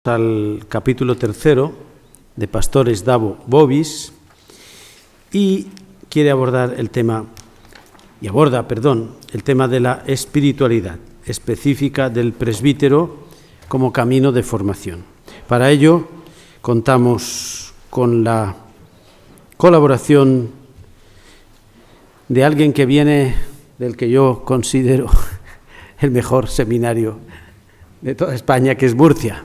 al capítulo 3 de Pastores Dabo Vobis y quiere abordar el tema, el tema de la espiritualidad específica del presbítero como camino de formación. Para ello contamos con la colaboración de alguien que viene del que yo considero el mejor seminario de toda España, que es Murcia,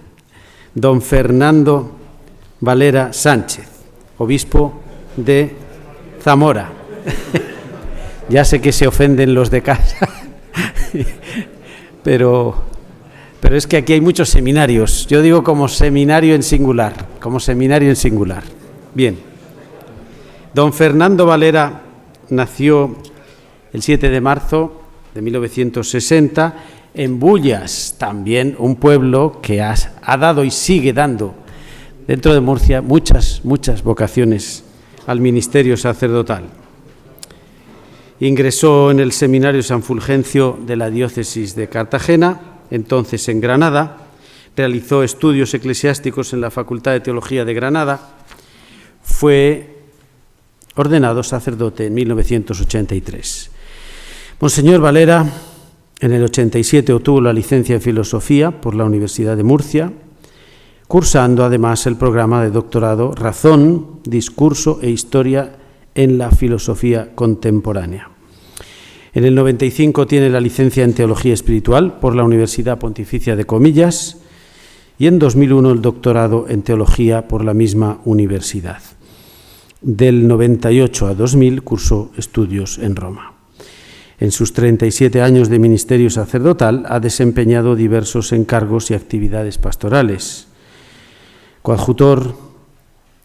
don Fernando Valera Sánchez, obispo de Zamora. Ya sé que se ofenden los de casa, pero es que aquí hay muchos seminarios. Yo digo como seminario en singular. Bien. Don Fernando Valera nació el 7 de marzo de 1960 en Bullas, también un pueblo que ha dado y sigue dando dentro de Murcia muchas vocaciones al ministerio sacerdotal. Ingresó en el Seminario San Fulgencio de la diócesis de Cartagena, entonces en Granada. Realizó estudios eclesiásticos en la Facultad de Teología de Granada. Fue ordenado sacerdote en 1983. Monseñor Valera, en el 87 obtuvo la licencia en Filosofía por la Universidad de Murcia, cursando además el programa de doctorado Razón, Discurso e Historia en la Filosofía Contemporánea. En el 95 tiene la licencia en Teología Espiritual por la Universidad Pontificia de Comillas y en 2001 el doctorado en Teología por la misma universidad. Del 98 a 2000 cursó estudios en Roma. En sus 37 años de ministerio sacerdotal ha desempeñado diversos encargos y actividades pastorales. Coadjutor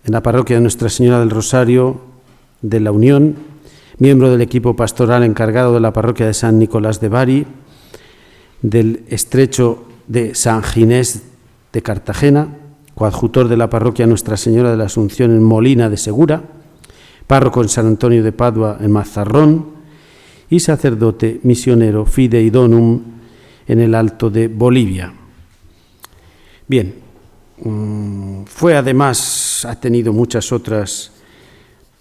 en la parroquia de Nuestra Señora del Rosario de la Unión, miembro del equipo pastoral encargado de la parroquia de San Nicolás de Bari, del estrecho de San Ginés de Cartagena, coadjutor de la parroquia Nuestra Señora de la Asunción en Molina de Segura, párroco en San Antonio de Padua en Mazarrón y sacerdote misionero Fidei Donum en el Alto de Bolivia. Bien, ha tenido muchas otras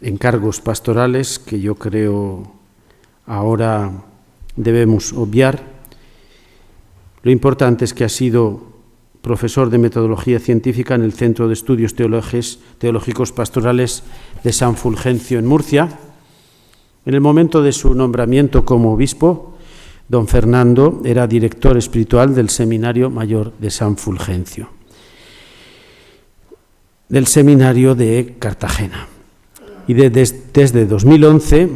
encargos pastorales que yo creo ahora debemos obviar. Lo importante es que ha sido profesor de metodología científica en el Centro de Estudios Teológicos Pastorales de San Fulgencio en Murcia. En el momento de su nombramiento como obispo, don Fernando era director espiritual del Seminario Mayor de San Fulgencio, del Seminario de Cartagena, y desde 2011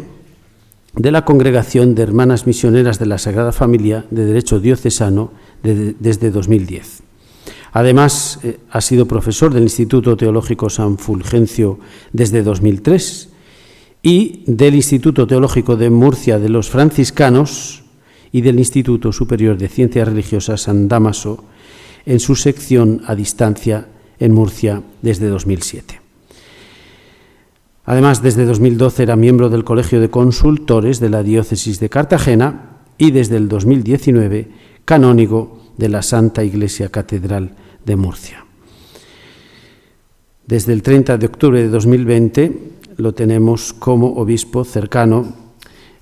de la Congregación de Hermanas Misioneras de la Sagrada Familia de Derecho Diocesano desde 2010. Además, ha sido profesor del Instituto Teológico San Fulgencio desde 2003 y del Instituto Teológico de Murcia de los Franciscanos y del Instituto Superior de Ciencias Religiosas San Dámaso en su sección a distancia en Murcia desde 2007. Además, desde 2012 era miembro del Colegio de Consultores de la Diócesis de Cartagena y desde el 2019 canónigo de la Santa Iglesia Catedral de Murcia. Desde el 30 de octubre de 2020 lo tenemos como obispo cercano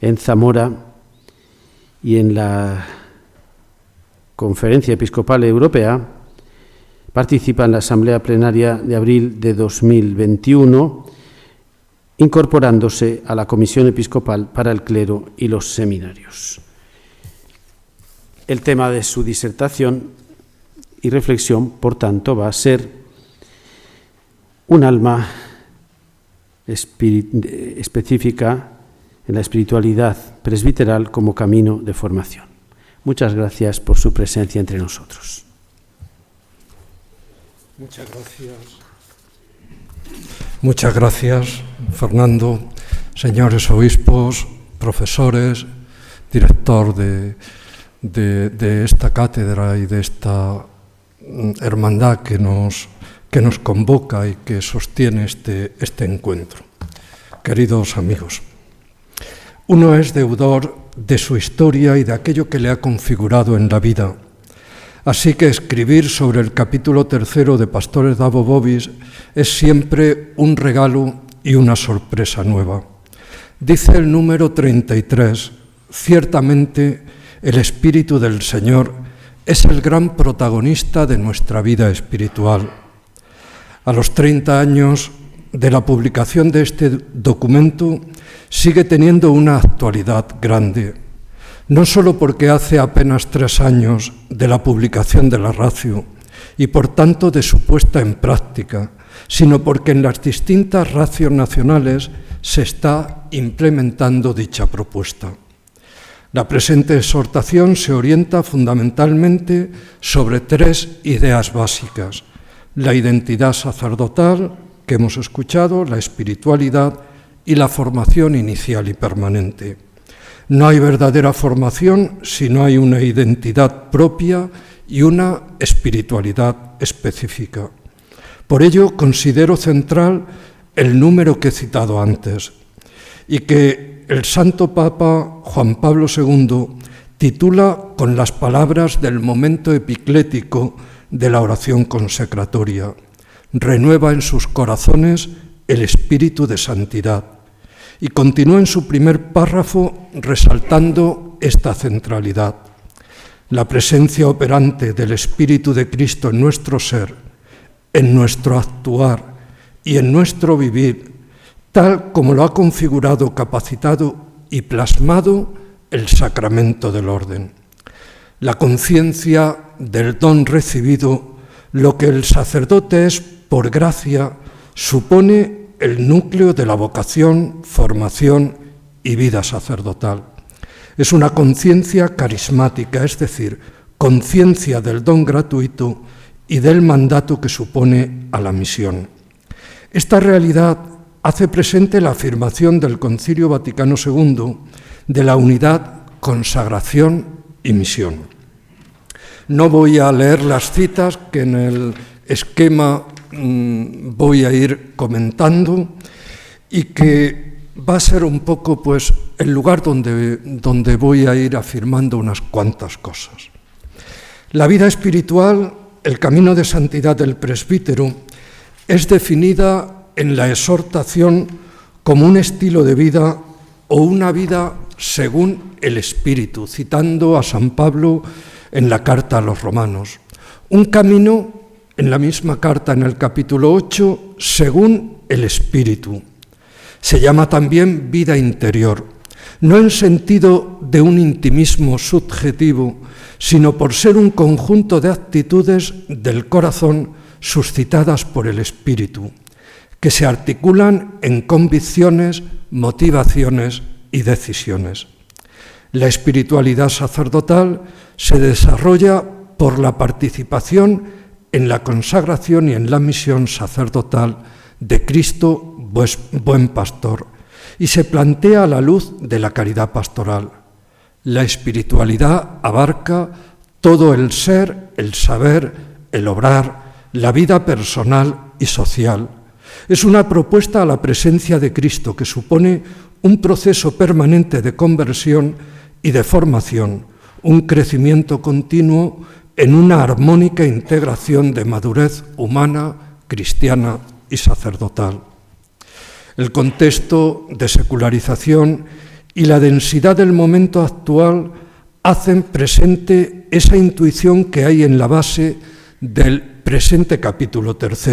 en Zamora y en la Conferencia Episcopal Europea. Participa en la Asamblea Plenaria de abril de 2021, incorporándose a la Comisión Episcopal para el Clero y los Seminarios. El tema de su disertación y reflexión, por tanto, va a ser un alma específica en la espiritualidad presbiteral como camino de formación. Muchas gracias por su presencia entre nosotros. Muchas gracias, Fernando, señores obispos, profesores, director de esta cátedra y de esta hermandad que nos convoca y que sostiene este encuentro. Queridos amigos, uno es deudor de su historia y de aquello que le ha configurado en la vida, Así que escribir sobre el capítulo 3 de Pastores Davo Vobis es siempre un regalo y una sorpresa nueva. Dice el número 33, ciertamente el Espíritu del Señor es el gran protagonista de nuestra vida espiritual. A los 30 años de la publicación de este documento sigue teniendo una actualidad grande, no solo porque hace apenas 3 años de la publicación de la Ratio y por tanto de su puesta en práctica, sino porque en las distintas ratios nacionales se está implementando dicha propuesta. La presente exhortación se orienta fundamentalmente sobre 3 ideas básicas: la identidad sacerdotal, que hemos escuchado, la espiritualidad y la formación inicial y permanente. No hay verdadera formación si no hay una identidad propia y una espiritualidad específica. Por ello, considero central el número que he citado antes y que el Santo Papa Juan Pablo II titula con las palabras del momento epiclético de la oración consecratoria: renueva en sus corazones el espíritu de santidad. Y continúa en su primer párrafo resaltando esta centralidad: la presencia operante del Espíritu de Cristo en nuestro ser, en nuestro actuar y en nuestro vivir, tal como lo ha configurado, capacitado y plasmado el sacramento del orden. La conciencia del don recibido, lo que el sacerdote es por gracia, supone el núcleo de la vocación, formación y vida sacerdotal. Es una conciencia carismática, es decir, conciencia del don gratuito y del mandato que supone a la misión. Esta realidad hace presente la afirmación del Concilio Vaticano II de la unidad, consagración y misión. No voy a leer las citas que en el esquema voy a ir comentando y que va a ser un poco pues el lugar donde voy a ir afirmando unas cuantas cosas. La vida espiritual, el camino de santidad del presbítero, es definida en la exhortación como un estilo de vida o una vida según el Espíritu, citando a San Pablo en la carta a los Romanos. Un camino, en la misma carta, en el capítulo 8, según el Espíritu. Se llama también vida interior, no en sentido de un intimismo subjetivo, sino por ser un conjunto de actitudes del corazón suscitadas por el Espíritu, que se articulan en convicciones, motivaciones y decisiones. La espiritualidad sacerdotal se desarrolla por la participación en la consagración y en la misión sacerdotal de Cristo, buen pastor, y se plantea a la luz de la caridad pastoral. La espiritualidad abarca todo el ser, el saber, el obrar, la vida personal y social. Es una propuesta a la presencia de Cristo que supone un proceso permanente de conversión y de formación, un crecimiento continuo en una armónica integración de madurez humana, cristiana y sacerdotal. El contexto de secularización y la densidad del momento actual hacen presente esa intuición que hay en la base del presente capítulo 3,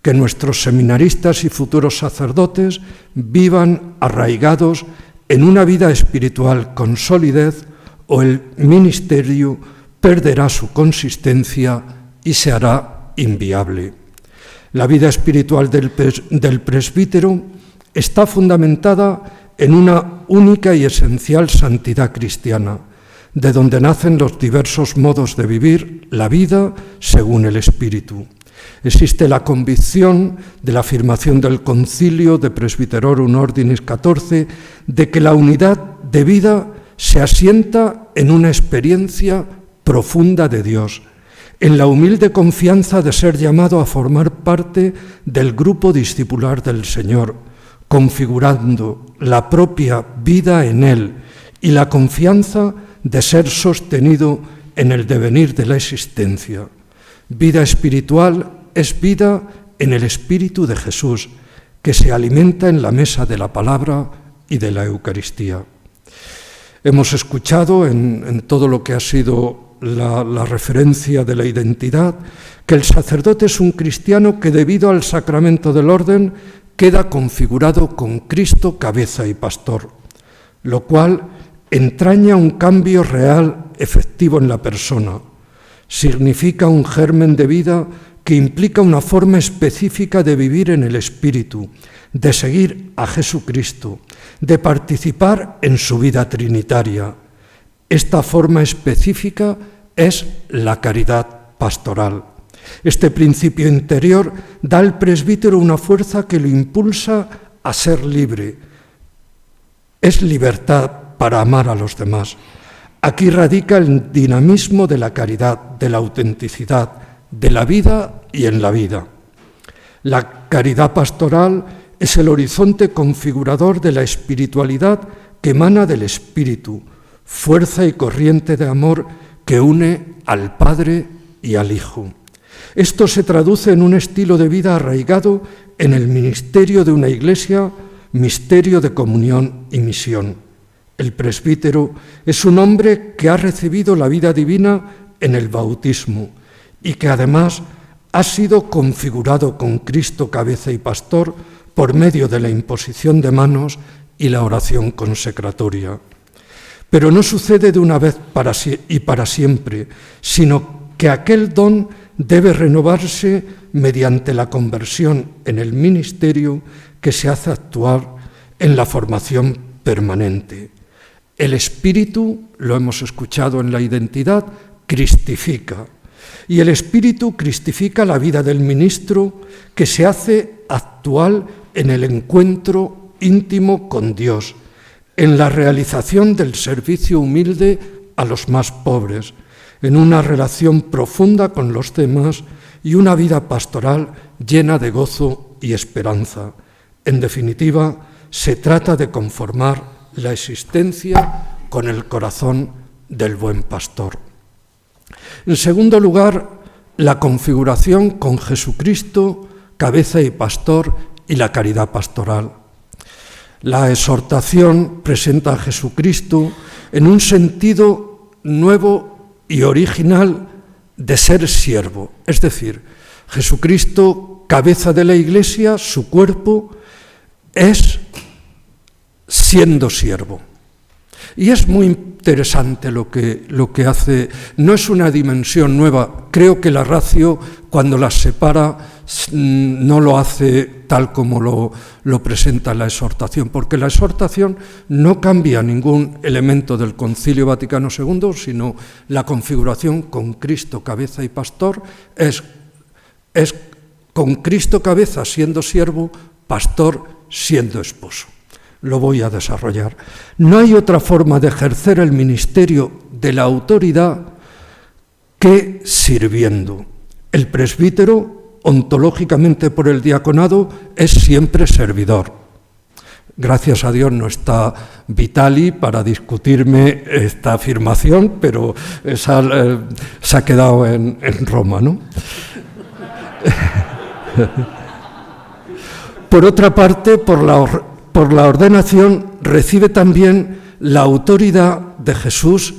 que nuestros seminaristas y futuros sacerdotes vivan arraigados en una vida espiritual con solidez o el ministerio perderá su consistencia y se hará inviable. La vida espiritual del presbítero está fundamentada en una única y esencial santidad cristiana, de donde nacen los diversos modos de vivir la vida según el Espíritu. Existe la convicción de la afirmación del Concilio de Presbyterorum Ordinis XIV de que la unidad de vida se asienta en una experiencia profunda de Dios, en la humilde confianza de ser llamado a formar parte del grupo discipular del Señor, configurando la propia vida en Él y la confianza de ser sostenido en el devenir de la existencia. Vida espiritual es vida en el Espíritu de Jesús, que se alimenta en la mesa de la palabra y de la Eucaristía. Hemos escuchado en todo lo que ha sido la referencia de la identidad, que el sacerdote es un cristiano que debido al sacramento del orden queda configurado con Cristo cabeza y pastor, lo cual entraña un cambio real, efectivo en la persona. Significa un germen de vida que implica una forma específica de vivir en el Espíritu, de seguir a Jesucristo, de participar en su vida trinitaria. Esta forma específica es la caridad pastoral. Este principio interior da al presbítero una fuerza que lo impulsa a ser libre. Es libertad para amar a los demás. Aquí radica el dinamismo de la caridad, de la autenticidad, de la vida y en la vida. La caridad pastoral es el horizonte configurador de la espiritualidad que emana del Espíritu, fuerza y corriente de amor que une al Padre y al Hijo. Esto se traduce en un estilo de vida arraigado en el ministerio de una iglesia, misterio de comunión y misión. El presbítero es un hombre que ha recibido la vida divina en el bautismo y que además ha sido configurado con Cristo cabeza y pastor por medio de la imposición de manos y la oración consecratoria. Pero no sucede de una vez y para siempre, sino que aquel don debe renovarse mediante la conversión en el ministerio que se hace actuar en la formación permanente. El Espíritu, lo hemos escuchado en la identidad, cristifica. Y el Espíritu cristifica la vida del ministro que se hace actual en el encuentro íntimo con Dios, en la realización del servicio humilde a los más pobres, en una relación profunda con los demás y una vida pastoral llena de gozo y esperanza. En definitiva, se trata de conformar la existencia con el corazón del buen pastor. En segundo lugar, la configuración con Jesucristo, cabeza y pastor, y la caridad pastoral. La exhortación presenta a Jesucristo en un sentido nuevo y original de ser siervo. Es decir, Jesucristo, cabeza de la Iglesia, su cuerpo, es siendo siervo. Y es muy interesante lo que hace, no es una dimensión nueva, creo que la ratio cuando las separa no lo hace tal como lo presenta la exhortación, porque la exhortación no cambia ningún elemento del Concilio Vaticano II, sino la configuración con Cristo cabeza y pastor es con Cristo cabeza siendo siervo, pastor siendo esposo. Lo voy a desarrollar. No hay otra forma de ejercer el ministerio de la autoridad que sirviendo. El presbítero, ontológicamente por el diaconado, es siempre servidor. Gracias a Dios no está Vitali para discutirme esta afirmación, pero se ha quedado en Roma, ¿no? Por otra parte, por la ordenación recibe también la autoridad de Jesús,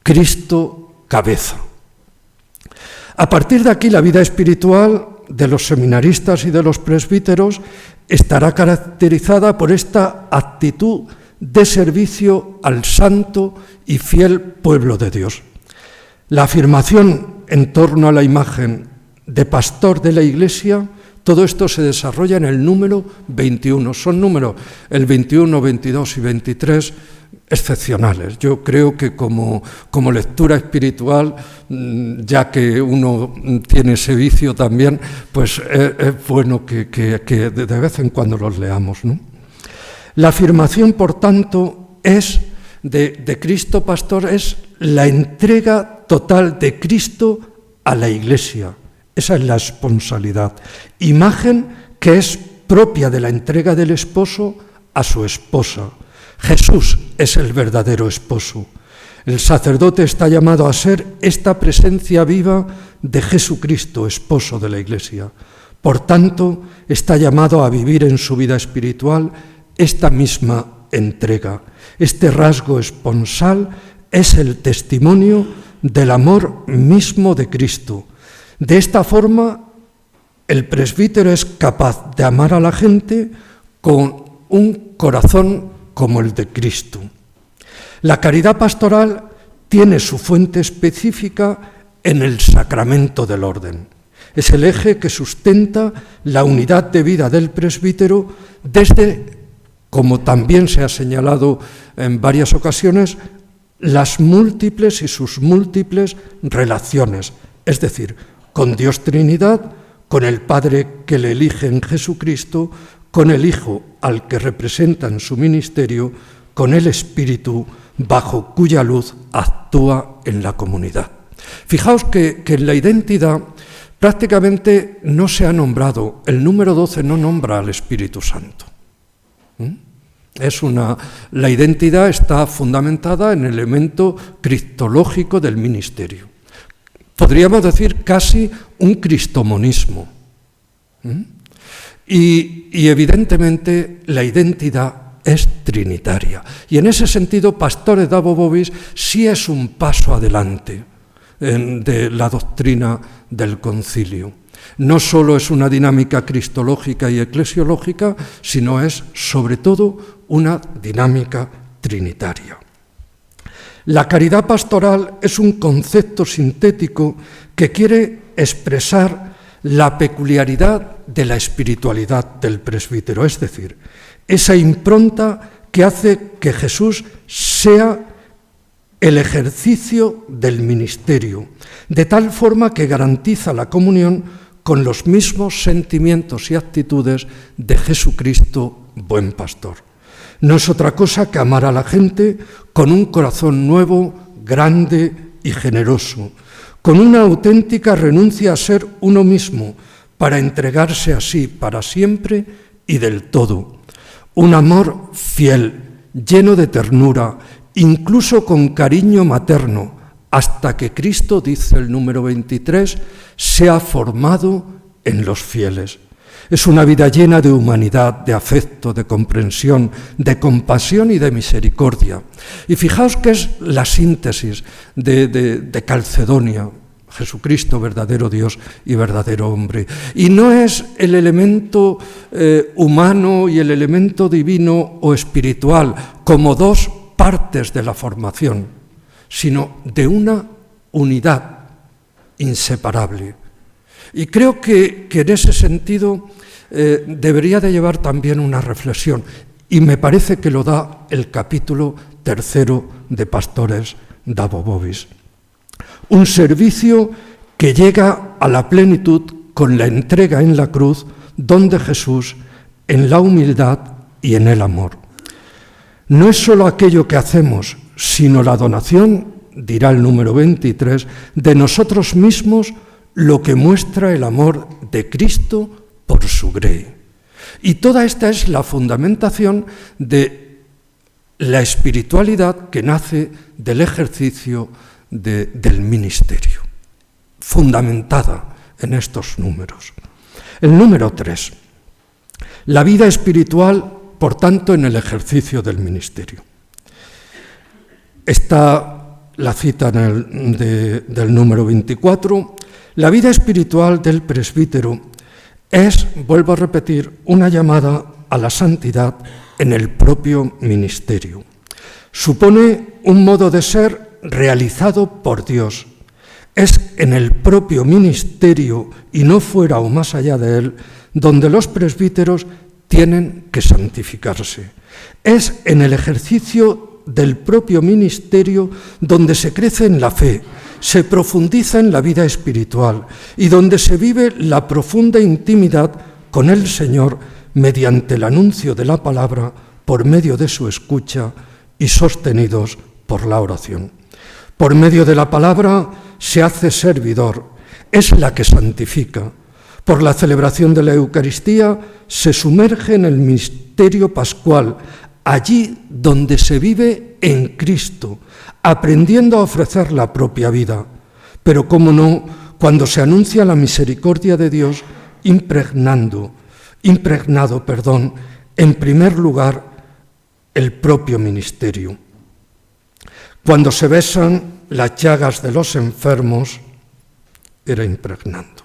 Cristo, cabeza. A partir de aquí, la vida espiritual de los seminaristas y de los presbíteros estará caracterizada por esta actitud de servicio al santo y fiel pueblo de Dios. La afirmación en torno a la imagen de pastor de la Iglesia, todo esto se desarrolla en el número 21. Son números, el 21, 22 y 23, excepcionales. Yo creo que como lectura espiritual, ya que uno tiene ese vicio también, pues es bueno que de vez en cuando los leamos, ¿no? La afirmación, por tanto, es de Cristo Pastor, es la entrega total de Cristo a la Iglesia. Esa es la responsabilidad. Imagen que es propia de la entrega del esposo a su esposa. Jesús es el verdadero esposo. El sacerdote está llamado a ser esta presencia viva de Jesucristo, esposo de la Iglesia. Por tanto, está llamado a vivir en su vida espiritual esta misma entrega. Este rasgo esponsal es el testimonio del amor mismo de Cristo. De esta forma, el presbítero es capaz de amar a la gente con un corazón como el de Cristo. La caridad pastoral tiene su fuente específica en el sacramento del orden. Es el eje que sustenta la unidad de vida del presbítero desde, como también se ha señalado en varias ocasiones, las múltiples y sus múltiples relaciones, es decir, con Dios Trinidad, con el Padre que le elige en Jesucristo, con el Hijo al que representa en su ministerio, con el Espíritu bajo cuya luz actúa en la comunidad. Fijaos que en la identidad prácticamente no se ha nombrado, el número 12 no nombra al Espíritu Santo. La identidad está fundamentada en el elemento cristológico del ministerio. Podríamos decir casi un cristomonismo. Y evidentemente la identidad es trinitaria. Y en ese sentido, Pastores Dabo Vobis sí es un paso adelante de la doctrina del concilio. No solo es una dinámica cristológica y eclesiológica, sino es, sobre todo, una dinámica trinitaria. La caridad pastoral es un concepto sintético que quiere expresar la peculiaridad de la espiritualidad del presbítero, es decir, esa impronta que hace que Jesús sea el ejercicio del ministerio, de tal forma que garantiza la comunión con los mismos sentimientos y actitudes de Jesucristo, buen pastor. No es otra cosa que amar a la gente con un corazón nuevo, grande y generoso, con una auténtica renuncia a ser uno mismo, para entregarse así para siempre y del todo. Un amor fiel, lleno de ternura, incluso con cariño materno, hasta que Cristo, dice el número 23, sea formado en los fieles. Es una vida llena de humanidad, de afecto, de comprensión, de compasión y de misericordia. Y fijaos que es la síntesis de Calcedonia, Jesucristo, verdadero Dios y verdadero hombre. Y no es el elemento humano y el elemento divino o espiritual como dos partes de la formación, sino de una unidad inseparable. Y creo que en ese sentido debería de llevar también una reflexión, y me parece que lo da el capítulo 3 de Pastores Dabo Vobis. Un servicio que llega a la plenitud con la entrega en la cruz, donde Jesús, en la humildad y en el amor. No es solo aquello que hacemos, sino la donación, dirá el número 23, de nosotros mismos, lo que muestra el amor de Cristo por su grey. Y toda esta es la fundamentación de la espiritualidad que nace del ejercicio del ministerio, fundamentada en estos números. El número 3, la vida espiritual, por tanto, en el ejercicio del ministerio. Está la cita del número 24, la vida espiritual del presbítero es, vuelvo a repetir, una llamada a la santidad en el propio ministerio. Supone un modo de ser realizado por Dios. Es en el propio ministerio y no fuera o más allá de él donde los presbíteros tienen que santificarse. Es en el ejercicio del propio ministerio donde se crece en la fe, se profundiza en la vida espiritual y donde se vive la profunda intimidad con el Señor mediante el anuncio de la palabra por medio de su escucha y sostenidos por la oración. Por medio de la palabra se hace servidor, es la que santifica. Por la celebración de la Eucaristía se sumerge en el misterio pascual, allí donde se vive en Cristo, aprendiendo a ofrecer la propia vida. Pero cómo no, cuando se anuncia la misericordia de Dios, impregnado, en primer lugar, el propio ministerio. Cuando se besan las llagas de los enfermos, era impregnando.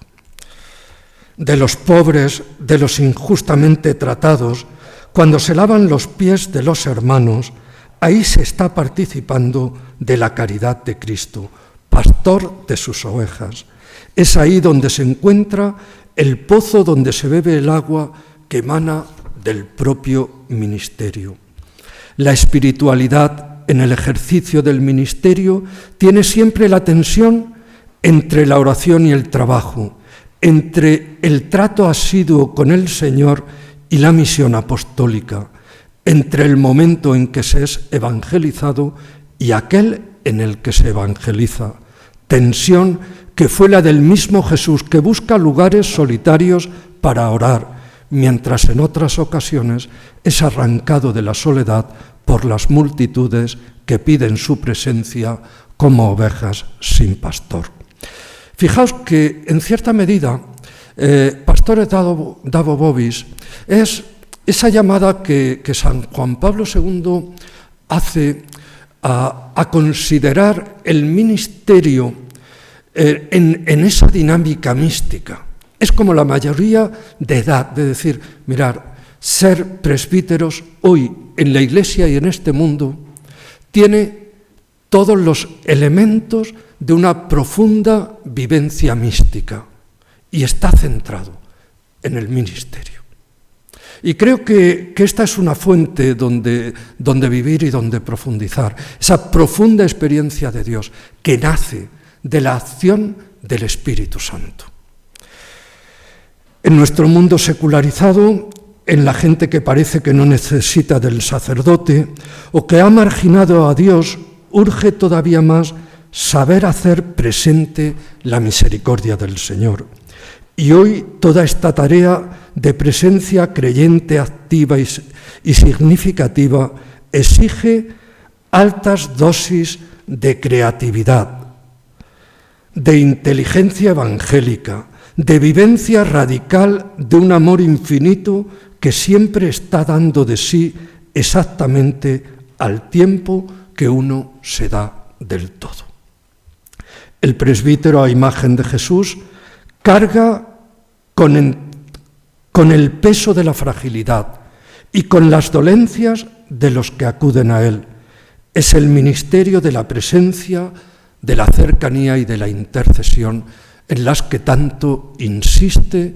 De los pobres, de los injustamente tratados, cuando se lavan los pies de los hermanos, ahí se está participando de la caridad de Cristo, pastor de sus ovejas. Es ahí donde se encuentra el pozo donde se bebe el agua que emana del propio ministerio. La espiritualidad en el ejercicio del ministerio tiene siempre la tensión entre la oración y el trabajo, entre el trato asiduo con el Señor y la misión apostólica, entre el momento en que se es evangelizado y aquel en el que se evangeliza. Tensión que fue la del mismo Jesús, que busca lugares solitarios para orar, mientras en otras ocasiones es arrancado de la soledad por las multitudes que piden su presencia como ovejas sin pastor. Fijaos que, en cierta medida, Pastores Davo Bovis es esa llamada que San Juan Pablo II hace a considerar el ministerio en esa dinámica mística. Es como la mayoría de edad, de decir, mirar, ser presbíteros hoy en la Iglesia y en este mundo tiene todos los elementos de una profunda vivencia mística y está centrado en el ministerio. Y creo que esta es una fuente donde vivir y donde profundizar, esa profunda experiencia de Dios que nace de la acción del Espíritu Santo. En nuestro mundo secularizado, en la gente que parece que no necesita del sacerdote o que ha marginado a Dios, urge todavía más saber hacer presente la misericordia del Señor. Y hoy toda esta tarea de presencia creyente, activa y significativa exige altas dosis de creatividad, de inteligencia evangélica, de vivencia radical de un amor infinito que siempre está dando de sí exactamente al tiempo que uno se da del todo. El presbítero, a imagen de Jesús, carga con el peso de la fragilidad y con las dolencias de los que acuden a él. Es el ministerio de la presencia, de la cercanía y de la intercesión en las que tanto insiste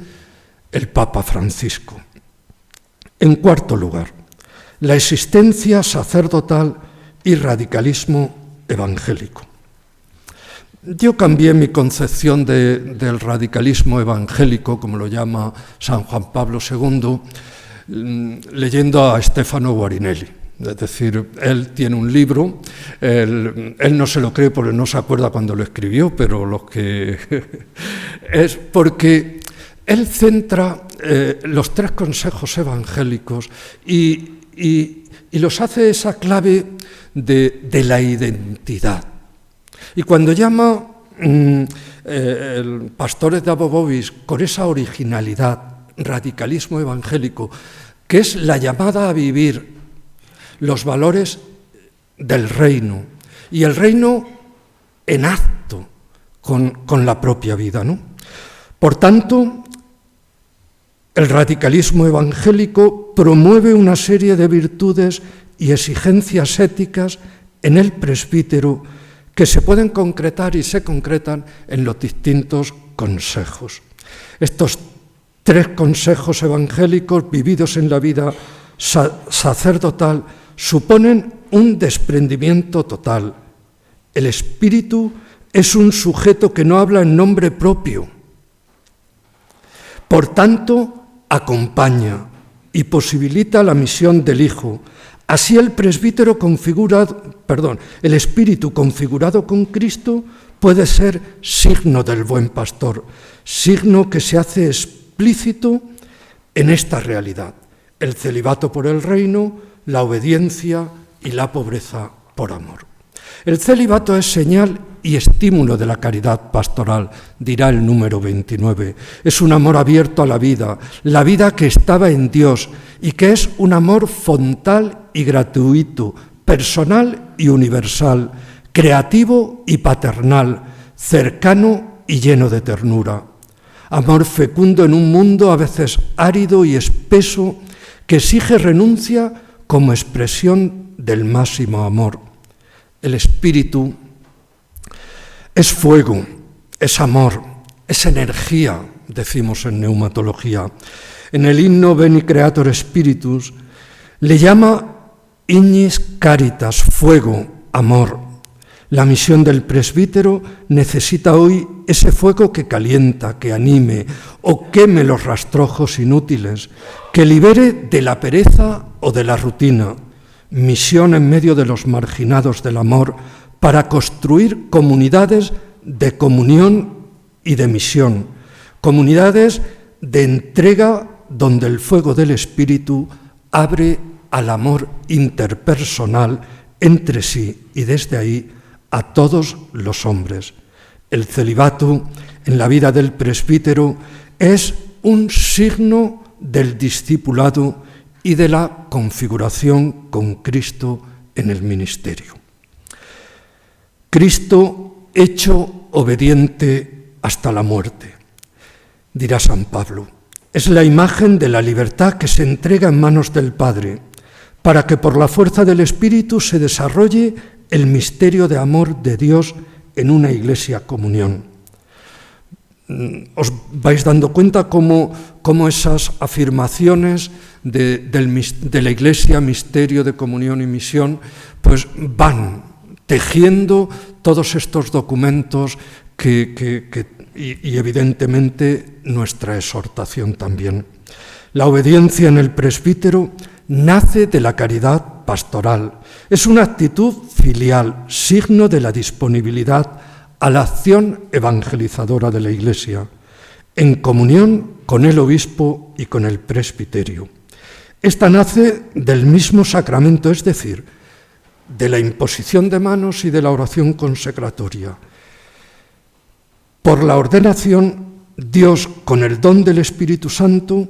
el Papa Francisco. En cuarto lugar, la existencia sacerdotal y radicalismo evangélico. Yo cambié mi concepción del radicalismo evangélico, como lo llama San Juan Pablo II, leyendo a Stefano Guarinelli. Es decir, él tiene un libro, él no se lo cree porque no se acuerda cuando lo escribió, pero los que es porque él centra los tres consejos evangélicos y los hace esa clave de la identidad. Y cuando llama el Pastores Davo Bovis con esa originalidad, radicalismo evangélico, que es la llamada a vivir los valores del reino, y el reino en acto con la propia vida, ¿no? Por tanto, el radicalismo evangélico promueve una serie de virtudes y exigencias éticas en el presbítero que se pueden concretar y se concretan en los distintos consejos. Estos tres consejos evangélicos vividos en la vida sacerdotal suponen un desprendimiento total. El espíritu es un sujeto que no habla en nombre propio. Por tanto, acompaña y posibilita la misión del Hijo. Así el el espíritu configurado con Cristo puede ser signo del buen pastor, signo que se hace explícito en esta realidad. El celibato por el reino la obediencia y la pobreza por amor. El celibato es señal y estímulo de la caridad pastoral, dirá el número 29. Es un amor abierto a la vida que estaba en Dios y que es un amor fontal y gratuito, personal y universal, creativo y paternal, cercano y lleno de ternura. Amor fecundo en un mundo a veces árido y espeso que exige renuncia como expresión del máximo amor. El Espíritu es fuego, es amor, es energía, decimos en neumatología. En el himno Veni Creator Spiritus le llama ignis caritas, fuego, amor. La misión del presbítero necesita hoy ese fuego que calienta, que anime o queme los rastrojos inútiles, que libere de la pereza o de la rutina. Misión en medio de los marginados del amor para construir comunidades de comunión y de misión, comunidades de entrega donde el fuego del Espíritu abre al amor interpersonal entre sí y desde ahí a todos los hombres. El celibato en la vida del presbítero es un signo del discipulado y de la configuración con Cristo en el ministerio. Cristo hecho obediente hasta la muerte, dirá San Pablo. Es la imagen de la libertad que se entrega en manos del Padre, para que por la fuerza del Espíritu se desarrolle el misterio de amor de Dios en una iglesia comunión. Os vais dando cuenta cómo esas afirmaciones de la iglesia, misterio de comunión y misión, pues van tejiendo todos estos documentos y evidentemente nuestra exhortación también. La obediencia en el presbítero nace de la caridad pastoral. Es una actitud filial, signo de la disponibilidad a la acción evangelizadora de la Iglesia, en comunión con el obispo y con el presbiterio. Esta nace del mismo sacramento, es decir, de la imposición de manos y de la oración consecratoria. Por la ordenación, Dios, con el don del Espíritu Santo,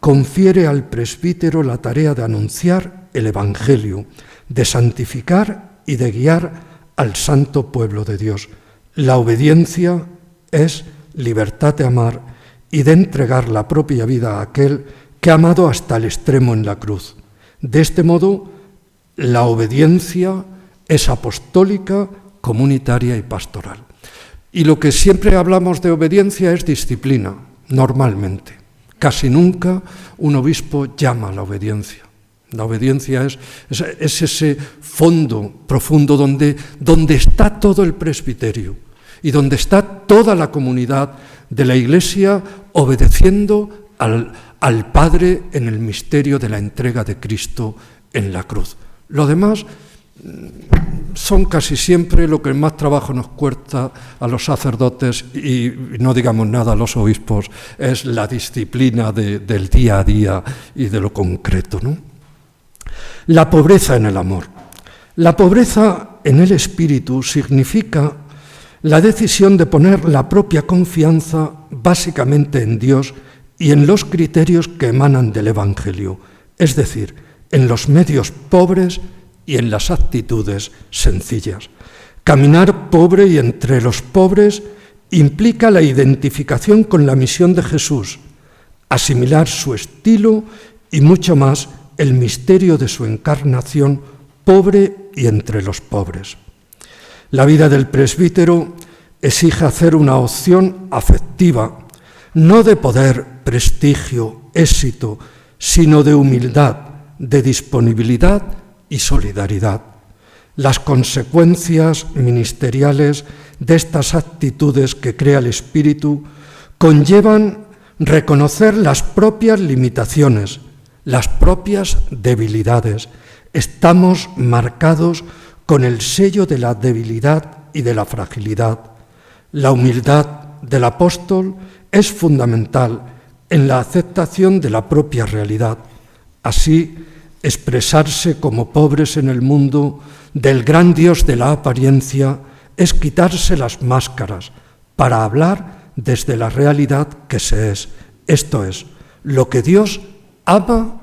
confiere al presbítero la tarea de anunciar el Evangelio, de santificar y de guiar al santo pueblo de Dios. La obediencia es libertad de amar y de entregar la propia vida a aquel que ha amado hasta el extremo en la cruz. De este modo, la obediencia es apostólica, comunitaria y pastoral. Y lo que siempre hablamos de obediencia es disciplina, normalmente. Casi nunca un obispo llama a la obediencia. La obediencia es ese fondo profundo donde está todo el presbiterio y donde está toda la comunidad de la Iglesia obedeciendo al Padre en el misterio de la entrega de Cristo en la cruz. Lo demás son casi siempre lo que más trabajo nos cuesta a los sacerdotes y no digamos nada a los obispos, es la disciplina del día a día y de lo concreto, ¿no? La pobreza en el amor. La pobreza en el espíritu significa la decisión de poner la propia confianza básicamente en Dios y en los criterios que emanan del Evangelio, es decir, en los medios pobres y en las actitudes sencillas. Caminar pobre y entre los pobres implica la identificación con la misión de Jesús, asimilar su estilo y mucho más el misterio de su encarnación pobre y entre los pobres. La vida del presbítero exige hacer una opción afectiva, no de poder, prestigio, éxito, sino de humildad, de disponibilidad y solidaridad. Las consecuencias ministeriales de estas actitudes que crea el Espíritu conllevan reconocer las propias limitaciones, las propias debilidades. Estamos marcados con el sello de la debilidad y de la fragilidad. La humildad del apóstol es fundamental en la aceptación de la propia realidad. Así, expresarse como pobres en el mundo del gran Dios de la apariencia, es quitarse las máscaras para hablar desde la realidad que se es. Esto es, lo que Dios ama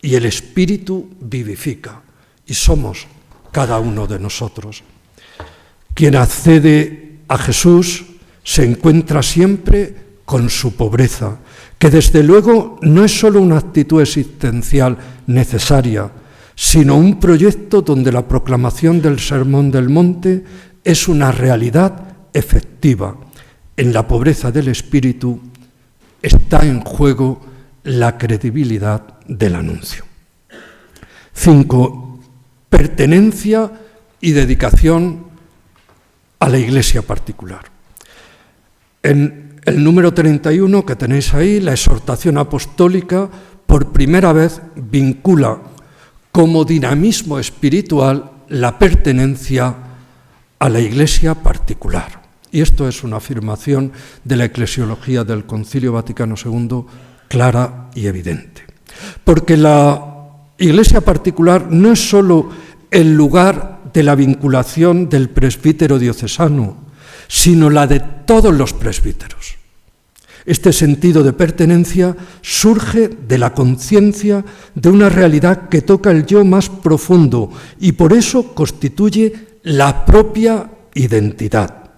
y el Espíritu vivifica, y somos cada uno de nosotros. Quien accede a Jesús se encuentra siempre con su pobreza, que desde luego no es solo una actitud existencial necesaria, sino un proyecto donde la proclamación del Sermón del Monte es una realidad efectiva. En la pobreza del espíritu está en juego la credibilidad del anuncio. 5. Pertenencia y dedicación a la iglesia particular. En el número 31 que tenéis ahí, la exhortación apostólica por primera vez vincula como dinamismo espiritual la pertenencia a la iglesia particular. Y esto es una afirmación de la eclesiología del Concilio Vaticano II clara y evidente. Porque la iglesia particular no es solo el lugar de la vinculación del presbítero diocesano, sino la de todos los presbíteros. Este sentido de pertenencia surge de la conciencia de una realidad que toca el yo más profundo y por eso constituye la propia identidad.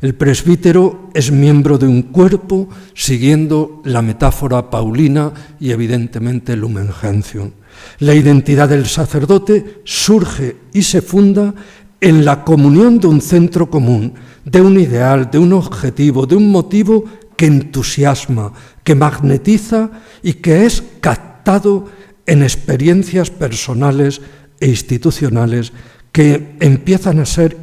El presbítero es miembro de un cuerpo siguiendo la metáfora paulina y evidentemente Lumen Gentium. La identidad del sacerdote surge y se funda en la comunión de un centro común, de un ideal, de un objetivo, de un motivo que entusiasma, que magnetiza y que es captado en experiencias personales e institucionales que empiezan a ser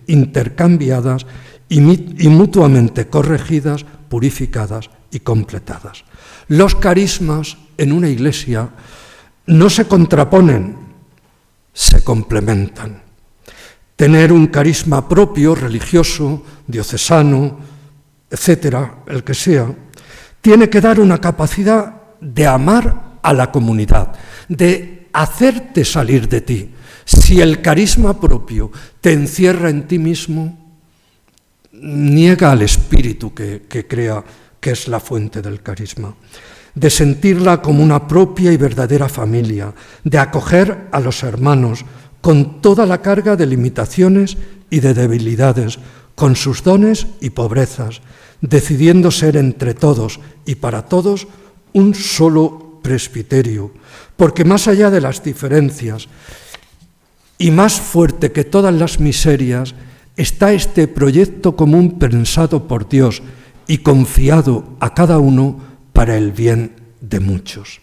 intercambiadas y mutuamente corregidas, purificadas y completadas. Los carismas en una iglesia no se contraponen, se complementan. Tener un carisma propio, religioso, diocesano, etcétera, el que sea, tiene que dar una capacidad de amar a la comunidad, de hacerte salir de ti. Si el carisma propio te encierra en ti mismo, niega al espíritu que crea que es la fuente del carisma. De sentirla como una propia y verdadera familia, de acoger a los hermanos con toda la carga de limitaciones y de debilidades, con sus dones y pobrezas, decidiendo ser entre todos y para todos un solo presbiterio, porque más allá de las diferencias y más fuerte que todas las miserias, está este proyecto común pensado por Dios y confiado a cada uno para el bien de muchos.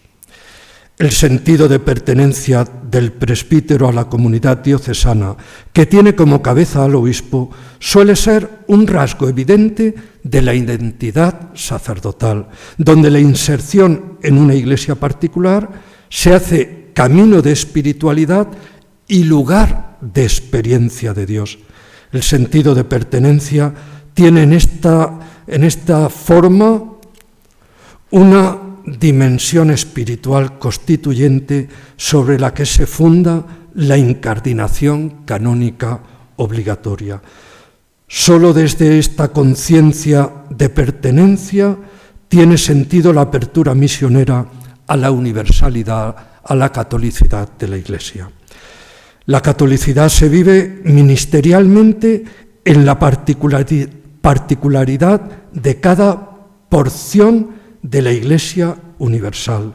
El sentido de pertenencia del presbítero a la comunidad diocesana, que tiene como cabeza al obispo, suele ser un rasgo evidente de la identidad sacerdotal, donde la inserción en una iglesia particular se hace camino de espiritualidad y lugar de experiencia de Dios. El sentido de pertenencia tiene en esta forma una dimensión espiritual constituyente sobre la que se funda la incardinación canónica obligatoria. Solo desde esta conciencia de pertenencia tiene sentido la apertura misionera a la universalidad, a la catolicidad de la Iglesia. La catolicidad se vive ministerialmente en la particularidad de cada porción de la Iglesia universal.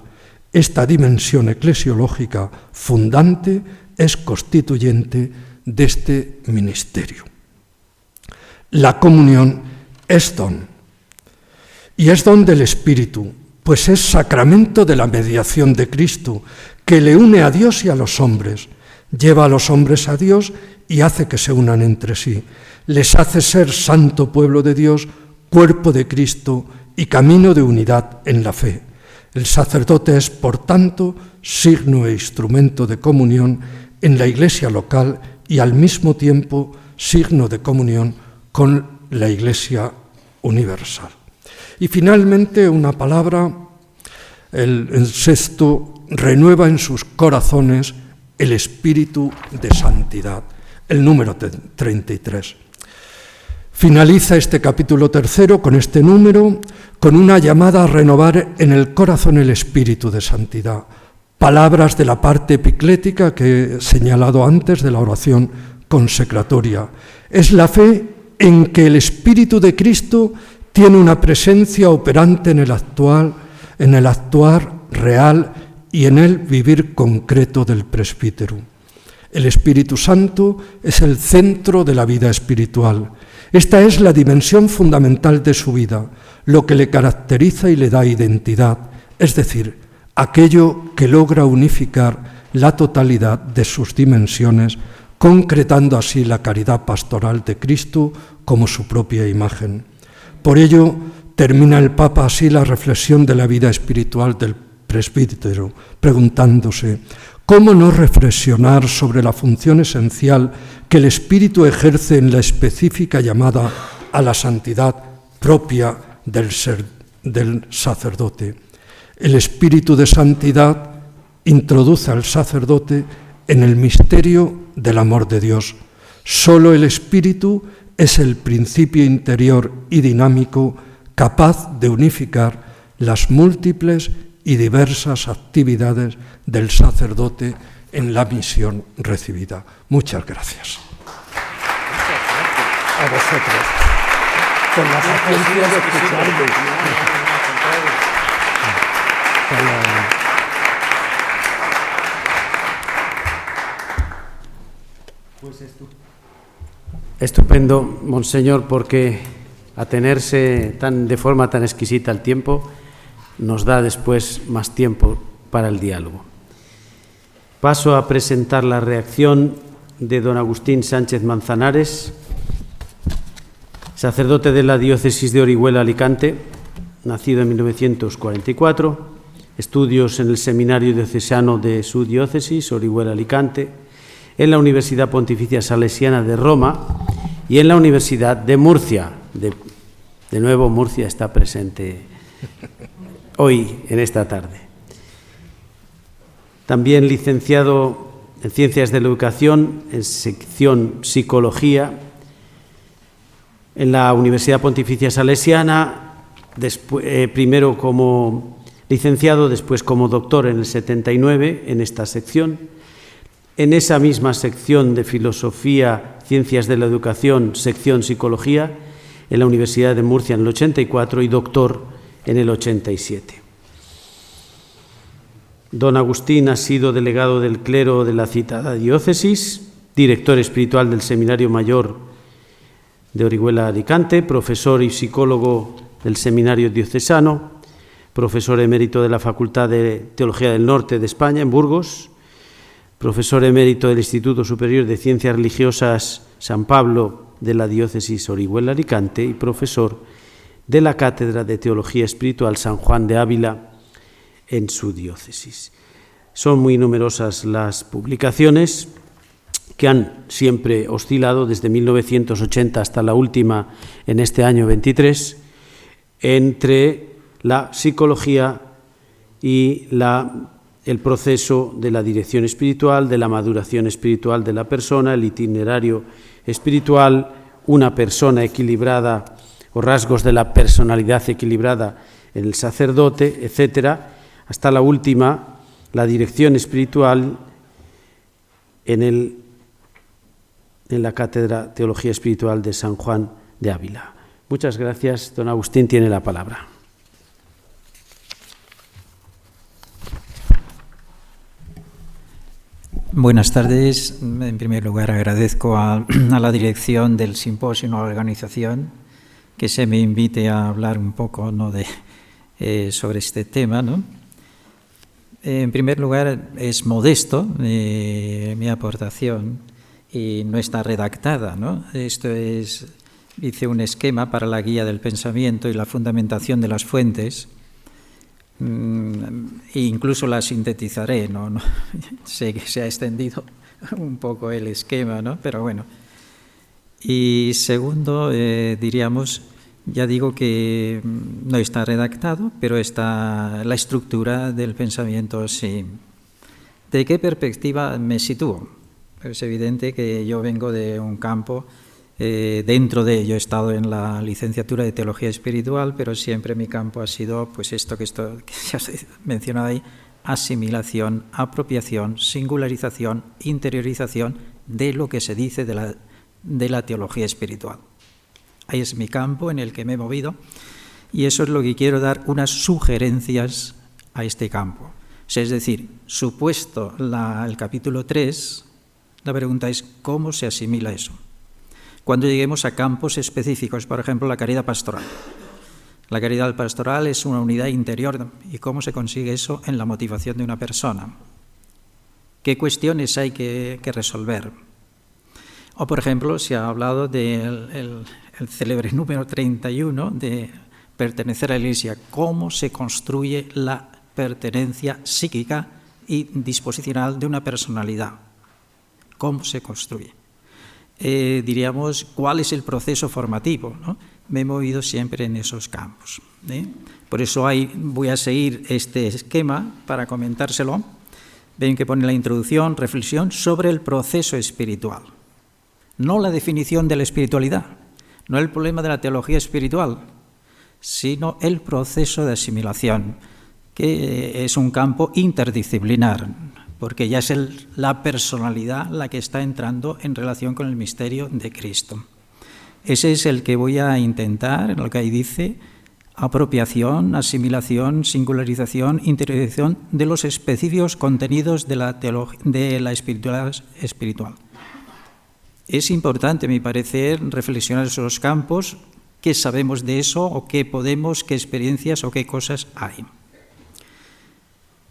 Esta dimensión eclesiológica fundante es constituyente de este ministerio. La comunión es don, y es don del Espíritu, pues es sacramento de la mediación de Cristo, que le une a Dios y a los hombres, lleva a los hombres a Dios y hace que se unan entre sí, les hace ser santo pueblo de Dios, cuerpo de Cristo y camino de unidad en la fe. El sacerdote es, por tanto, signo e instrumento de comunión en la Iglesia local y al mismo tiempo signo de comunión con la Iglesia universal. Y finalmente una palabra El sexto, renueva en sus corazones el espíritu de santidad. El número 33. Finaliza este capítulo tercero con este número, con una llamada a renovar en el corazón el espíritu de santidad. Palabras de la parte epiclética que he señalado antes de la oración consecratoria. Es la fe en que el Espíritu de Cristo tiene una presencia operante en el actuar real y en el vivir concreto del presbítero. El Espíritu Santo es el centro de la vida espiritual. Esta es la dimensión fundamental de su vida, lo que le caracteriza y le da identidad, es decir, aquello que logra unificar la totalidad de sus dimensiones, concretando así la caridad pastoral de Cristo como su propia imagen. Por ello, termina el Papa así la reflexión de la vida espiritual del presbítero, preguntándose: ¿cómo no reflexionar sobre la función esencial que el Espíritu ejerce en la específica llamada a la santidad propia del sacerdote? El Espíritu de santidad introduce al sacerdote en el misterio del amor de Dios. Solo el Espíritu es el principio interior y dinámico capaz de unificar las múltiples y diversas actividades del sacerdote en la misión recibida. Muchas gracias. A vosotros. Con la paciencia de escucharme. Pues estupendo, Monseñor, porque atenerse de forma tan exquisita al tiempo nos da después más tiempo para el diálogo. Paso a presentar la reacción de don Agustín Sánchez Manzanares, sacerdote de la diócesis de Orihuela, Alicante, nacido en 1944, estudios en el Seminario Diocesano de su diócesis, Orihuela, Alicante, en la Universidad Pontificia Salesiana de Roma y en la Universidad de Murcia. De nuevo, Murcia está presente hoy, en esta tarde. También licenciado en Ciencias de la Educación, en sección Psicología, en la Universidad Pontificia Salesiana, primero como licenciado, después como doctor en el 79 en esta sección. En esa misma sección de Filosofía, Ciencias de la Educación, sección Psicología, en la Universidad de Murcia en el 84 y doctor en el 87. Don Agustín ha sido delegado del clero de la citada diócesis, director espiritual del Seminario Mayor de Orihuela, Alicante, profesor y psicólogo del Seminario Diocesano, profesor emérito de la Facultad de Teología del Norte de España, en Burgos, profesor emérito del Instituto Superior de Ciencias Religiosas San Pablo de la diócesis Orihuela, Alicante, y profesor de la Cátedra de Teología Espiritual San Juan de Ávila en su diócesis. Son muy numerosas las publicaciones que han siempre oscilado desde 1980 hasta la última en este año 23 entre la psicología y el proceso de la dirección espiritual, de la maduración espiritual de la persona, el itinerario espiritual, una persona equilibrada o rasgos de la personalidad equilibrada en el sacerdote, etcétera, hasta la última, la dirección espiritual en la Cátedra Teología Espiritual de San Juan de Ávila. Muchas gracias. Don Agustín tiene la palabra. Buenas tardes. En primer lugar, agradezco a la dirección del simposio, a la organización, que se me invite a hablar un poco, ¿no?, sobre este tema, ¿no? En primer lugar, es modesto mi aportación y no está redactada, ¿no? Hice un esquema para la guía del pensamiento y la fundamentación de las fuentes. E incluso la sintetizaré, ¿no? Sé que se ha extendido un poco el esquema, ¿no? Pero bueno. Y segundo, diríamos Ya digo que no está redactado, pero está la estructura del pensamiento, sí. ¿De qué perspectiva me sitúo? Es evidente que yo vengo de un campo, dentro de ello he estado en la licenciatura de Teología Espiritual, pero siempre mi campo ha sido pues esto que ya se ha mencionado ahí, asimilación, apropiación, singularización, interiorización de lo que se dice de la teología espiritual. Ahí es mi campo en el que me he movido y eso es lo que quiero dar unas sugerencias a este campo. O sea, es decir, supuesto el capítulo 3, la pregunta es ¿cómo se asimila eso? Cuando lleguemos a campos específicos, por ejemplo, la caridad pastoral. La caridad pastoral es una unidad interior. ¿Y cómo se consigue eso en la motivación de una persona? ¿Qué cuestiones hay que resolver? O, por ejemplo, se ha hablado del el célebre número 31 de pertenecer a la Iglesia. ¿Cómo se construye la pertenencia psíquica y disposicional de una personalidad? ¿Cómo se construye? Diríamos, ¿cuál es el proceso formativo? ¿No? Me he movido siempre en esos campos. Por eso voy a seguir este esquema para comentárselo. Ven que pone la introducción, reflexión sobre el proceso espiritual. No la definición de la espiritualidad, no el problema de la teología espiritual, sino el proceso de asimilación, que es un campo interdisciplinar, porque ya es la personalidad la que está entrando en relación con el misterio de Cristo. Ese es el que voy a intentar, en lo que ahí dice, apropiación, asimilación, singularización, interiorización de los específicos contenidos de la espiritualidad espiritual. Es importante, a mi parecer, reflexionar sobre los campos, qué sabemos de eso o qué experiencias o qué cosas hay.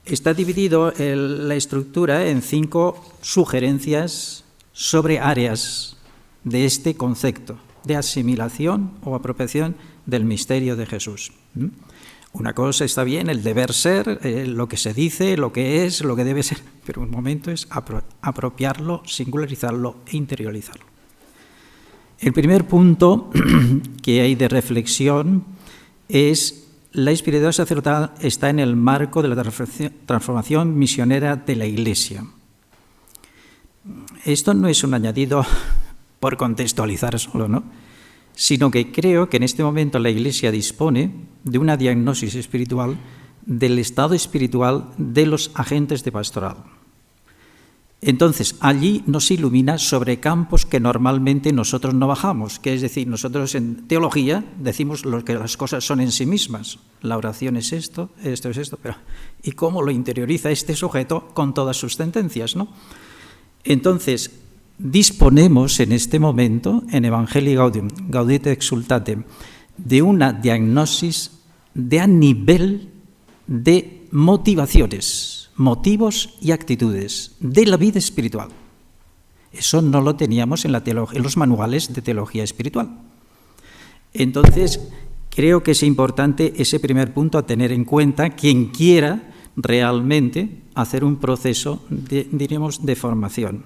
Está dividido la estructura en 5 sugerencias sobre áreas de este concepto de asimilación o apropiación del misterio de Jesús. Una cosa está bien, el deber ser, lo que se dice, lo que es, lo que debe ser, pero un momento es apropiarlo, singularizarlo e interiorizarlo. El primer punto que hay de reflexión es la espiritualidad sacerdotal está en el marco de la transformación misionera de la Iglesia. Esto no es un añadido por contextualizar solo, ¿no? Sino que creo que en este momento la Iglesia dispone de una diagnosis espiritual del estado espiritual de los agentes de pastoral. Entonces, allí nos ilumina sobre campos que normalmente nosotros no bajamos, que es decir, nosotros en teología decimos que las cosas son en sí mismas. La oración es esto es esto, pero ¿y cómo lo interioriza este sujeto con todas sus sentencias, no? Entonces, disponemos en este momento, en Evangelii Gaudium, Gaudete Exsultate, de una diagnosis a nivel de motivaciones, motivos y actitudes de la vida espiritual. Eso no lo teníamos en los manuales de teología espiritual. Entonces, creo que es importante ese primer punto a tener en cuenta quien quiera realmente hacer un proceso, diríamos, de formación.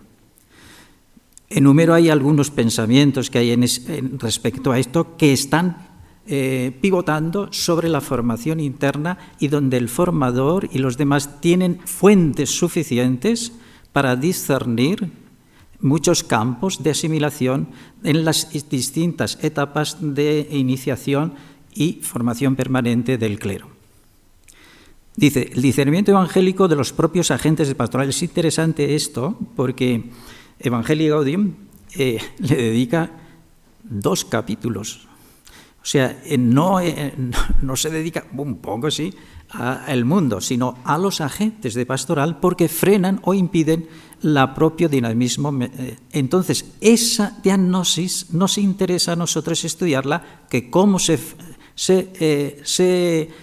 Enumero ahí algunos pensamientos que hay respecto a esto que están pivotando sobre la formación interna y donde el formador y los demás tienen fuentes suficientes para discernir muchos campos de asimilación en las distintas etapas de iniciación y formación permanente del clero. Dice, el discernimiento evangélico de los propios agentes de pastoral. Es interesante esto porque Evangelii Gaudium le dedica 2 capítulos. O sea, no se dedica un poco, sí, al mundo, sino a los agentes de pastoral porque frenan o impiden el propio dinamismo. Entonces, esa diagnosis nos interesa a nosotros estudiarla, que cómo se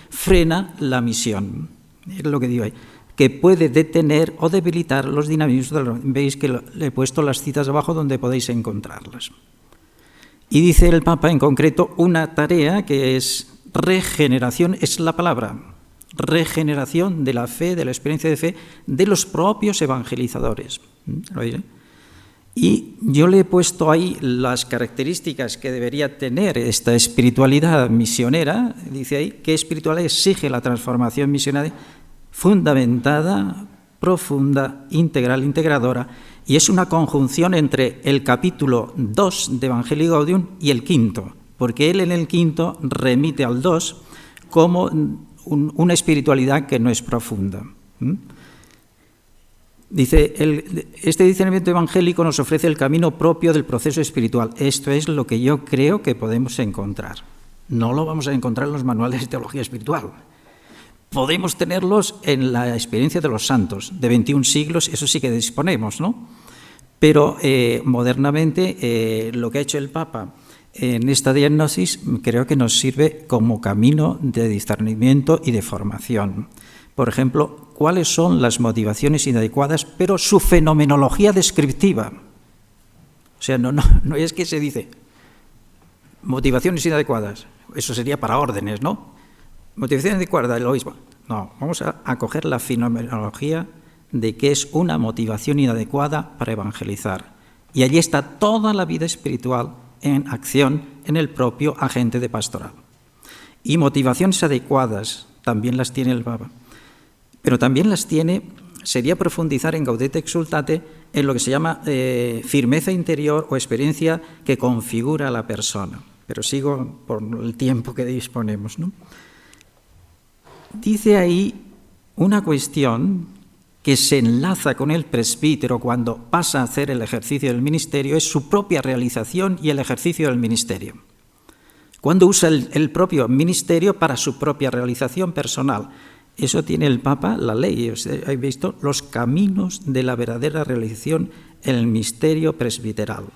frena la misión. Es lo que digo ahí. Que puede detener o debilitar los dinamismos. Veis que le he puesto las citas abajo donde podéis encontrarlas. Y dice el Papa en concreto una tarea que es regeneración, es la palabra, regeneración de la fe, de la experiencia de fe de los propios evangelizadores. Y yo le he puesto ahí las características que debería tener esta espiritualidad misionera. Dice ahí que espiritualidad exige la transformación misionera fundamentada, profunda, integral, integradora, y es una conjunción entre el capítulo 2 de Evangelii Gaudium y el quinto, porque él en el quinto remite al 2 como una espiritualidad que no es profunda. Dice, este discernimiento evangélico nos ofrece el camino propio del proceso espiritual. Esto es lo que yo creo que podemos encontrar. No lo vamos a encontrar en los manuales de teología espiritual. Podemos tenerlos en la experiencia de los santos, de 21 siglos, eso sí que disponemos, ¿no? Pero modernamente lo que ha hecho el Papa en esta diagnosis creo que nos sirve como camino de discernimiento y de formación. Por ejemplo, ¿cuáles son las motivaciones inadecuadas, pero su fenomenología descriptiva? O sea, no es que se dice motivaciones inadecuadas, eso sería para órdenes, ¿no? Motivación inadecuada, lo mismo. No, vamos a coger la fenomenología de qué es una motivación inadecuada para evangelizar. Y allí está toda la vida espiritual en acción en el propio agente de pastoral. Y motivaciones adecuadas también las tiene el Papa. Pero también las tiene, sería profundizar en Gaudete Exsultate, en lo que se llama firmeza interior o experiencia que configura a la persona. Pero sigo por el tiempo que disponemos, ¿no? Dice ahí una cuestión que se enlaza con el presbítero cuando pasa a hacer el ejercicio del ministerio, es su propia realización y el ejercicio del ministerio. Cuando usa el propio ministerio para su propia realización personal. Eso tiene el Papa, la ley. Habéis visto los caminos de la verdadera realización en el misterio presbiteral.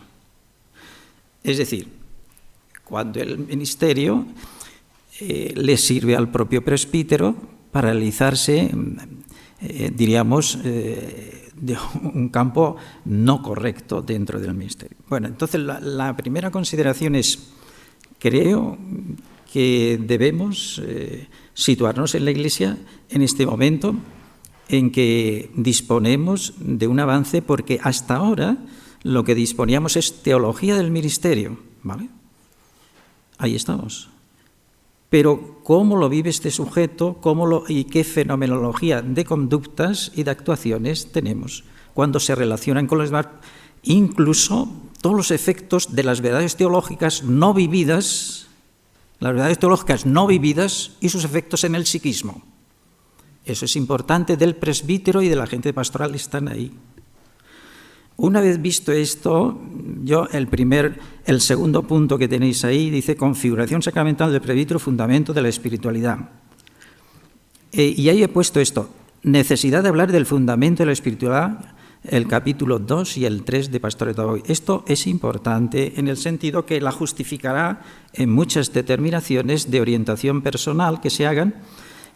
Es decir, cuando el ministerio le sirve al propio presbítero para realizarse, diríamos, de un campo no correcto dentro del ministerio. Bueno, entonces la primera consideración es, creo que debemos situarnos en la Iglesia en este momento en que disponemos de un avance, porque hasta ahora lo que disponíamos es teología del ministerio, ¿vale? Ahí estamos. Pero ¿cómo lo vive este sujeto? ¿Y qué fenomenología de conductas y de actuaciones tenemos cuando se relacionan con los demás? Incluso todos los efectos de las verdades teológicas no vividas, y sus efectos en el psiquismo. Eso es importante, del presbítero y de la gente pastoral están ahí. Una vez visto esto, yo el segundo punto que tenéis ahí dice configuración sacramental del presbítero, fundamento de la espiritualidad. Y ahí he puesto esto, necesidad de hablar del fundamento de la espiritualidad, el capítulo 2 y el 3 de Pastores Davo Bovis. Esto es importante en el sentido que la justificará en muchas determinaciones de orientación personal que se hagan,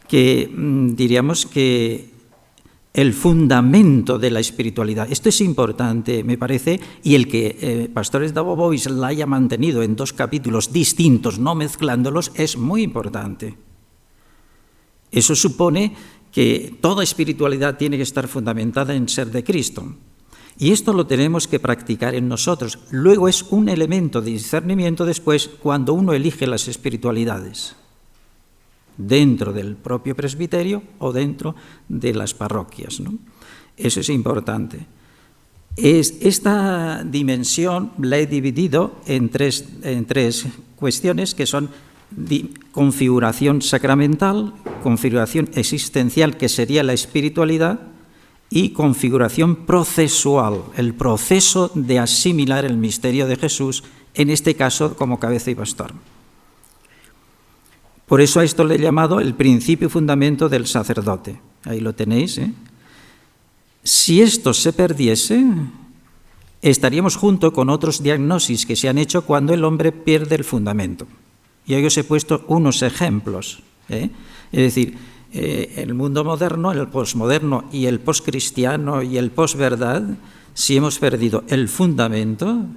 que diríamos que el fundamento de la espiritualidad. Esto es importante, me parece, y el que Pastores Davo Bovis la haya mantenido en 2 capítulos distintos, no mezclándolos, es muy importante. Eso supone que toda espiritualidad tiene que estar fundamentada en ser de Cristo. Y esto lo tenemos que practicar en nosotros. Luego es un elemento de discernimiento después cuando uno elige las espiritualidades, dentro del propio presbiterio o dentro de las parroquias, ¿no? Eso es importante. Esta dimensión la he dividido en tres cuestiones que son configuración sacramental, configuración existencial, que sería la espiritualidad, y configuración procesual, el proceso de asimilar el misterio de Jesús, en este caso como cabeza y pastor. Por eso a esto le he llamado el principio y fundamento del sacerdote. Ahí lo tenéis, ¿eh? Si esto se perdiese, estaríamos junto con otros diagnosis que se han hecho cuando el hombre pierde el fundamento. Y ahí os he puesto unos ejemplos, ¿eh? Es decir, el mundo moderno, el posmoderno y el poscristiano y el posverdad, si hemos perdido el fundamento,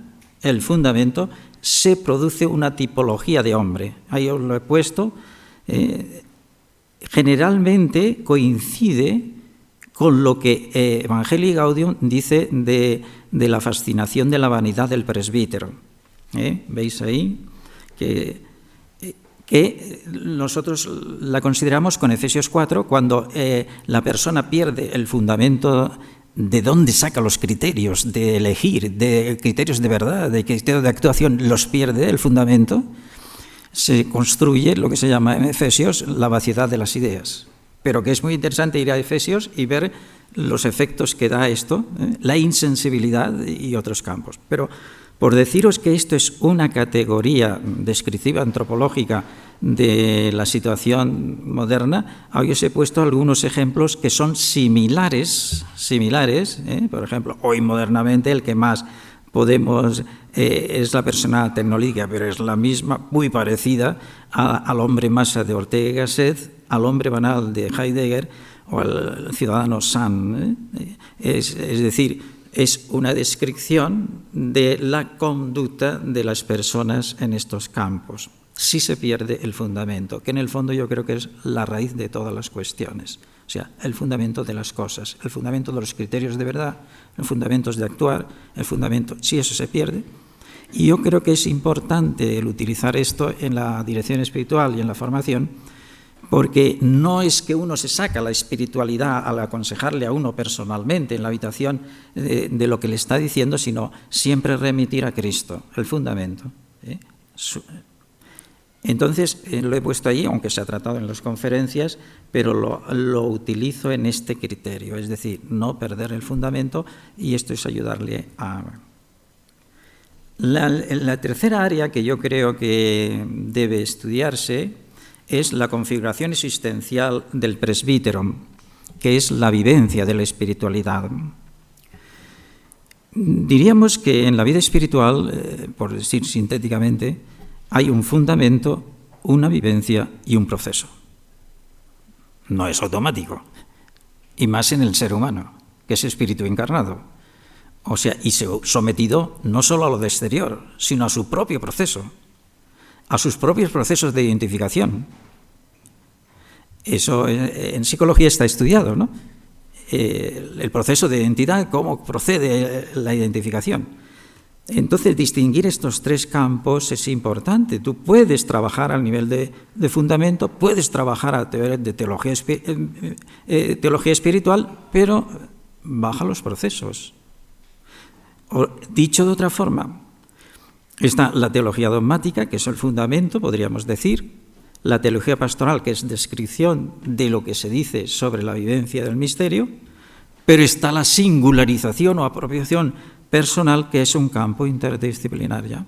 se produce una tipología de hombre. Ahí os lo he puesto. Generalmente coincide con lo que Evangelii Gaudium dice de la fascinación de la vanidad del presbítero. ¿Veis ahí? Que nosotros la consideramos con Efesios 4, cuando la persona pierde el fundamento de dónde saca los criterios de elegir, de criterios de verdad, de criterios de actuación, los pierde el fundamento, se construye lo que se llama en Efesios la vaciedad de las ideas. Pero que es muy interesante ir a Efesios y ver los efectos que da esto, la insensibilidad y otros campos. Pero por deciros que esto es una categoría descriptiva antropológica de la situación moderna, hoy os he puesto algunos ejemplos que son similares, por ejemplo, hoy modernamente el que más podemos es la persona tecnológica, pero es la misma, muy parecida al hombre masa de Ortega y Gasset, al hombre banal de Heidegger o al ciudadano Sand. Es decir, es una descripción de la conducta de las personas en estos campos. Sí se pierde el fundamento, que en el fondo yo creo que es la raíz de todas las cuestiones. O sea, el fundamento de las cosas, el fundamento de los criterios de verdad, los fundamentos de actuar, el fundamento, si eso se pierde. Y yo creo que es importante el utilizar esto en la dirección espiritual y en la formación, porque no es que uno se saca la espiritualidad al aconsejarle a uno personalmente en la habitación de lo que le está diciendo, sino siempre remitir a Cristo, el fundamento. Entonces, lo he puesto ahí, aunque se ha tratado en las conferencias, pero lo utilizo en este criterio, es decir, no perder el fundamento, y esto es ayudarle a... La tercera área que yo creo que debe estudiarse es la configuración existencial del presbítero, que es la vivencia de la espiritualidad. Diríamos que en la vida espiritual, por decir sintéticamente, hay un fundamento, una vivencia y un proceso. No es automático, y más en el ser humano, que es espíritu encarnado. O sea, y sometido no solo a lo de exterior, sino a su propio proceso, a sus propios procesos de identificación. Eso en psicología está estudiado, ¿no? El proceso de identidad, cómo procede la identificación. Entonces, distinguir estos tres campos es importante. Tú puedes trabajar al nivel de fundamento, puedes trabajar a nivel de teología espiritual, pero baja los procesos. Dicho de otra forma, está la teología dogmática, que es el fundamento, podríamos decir, la teología pastoral, que es descripción de lo que se dice sobre la vivencia del misterio, pero está la singularización o apropiación personal, que es un campo interdisciplinar ya,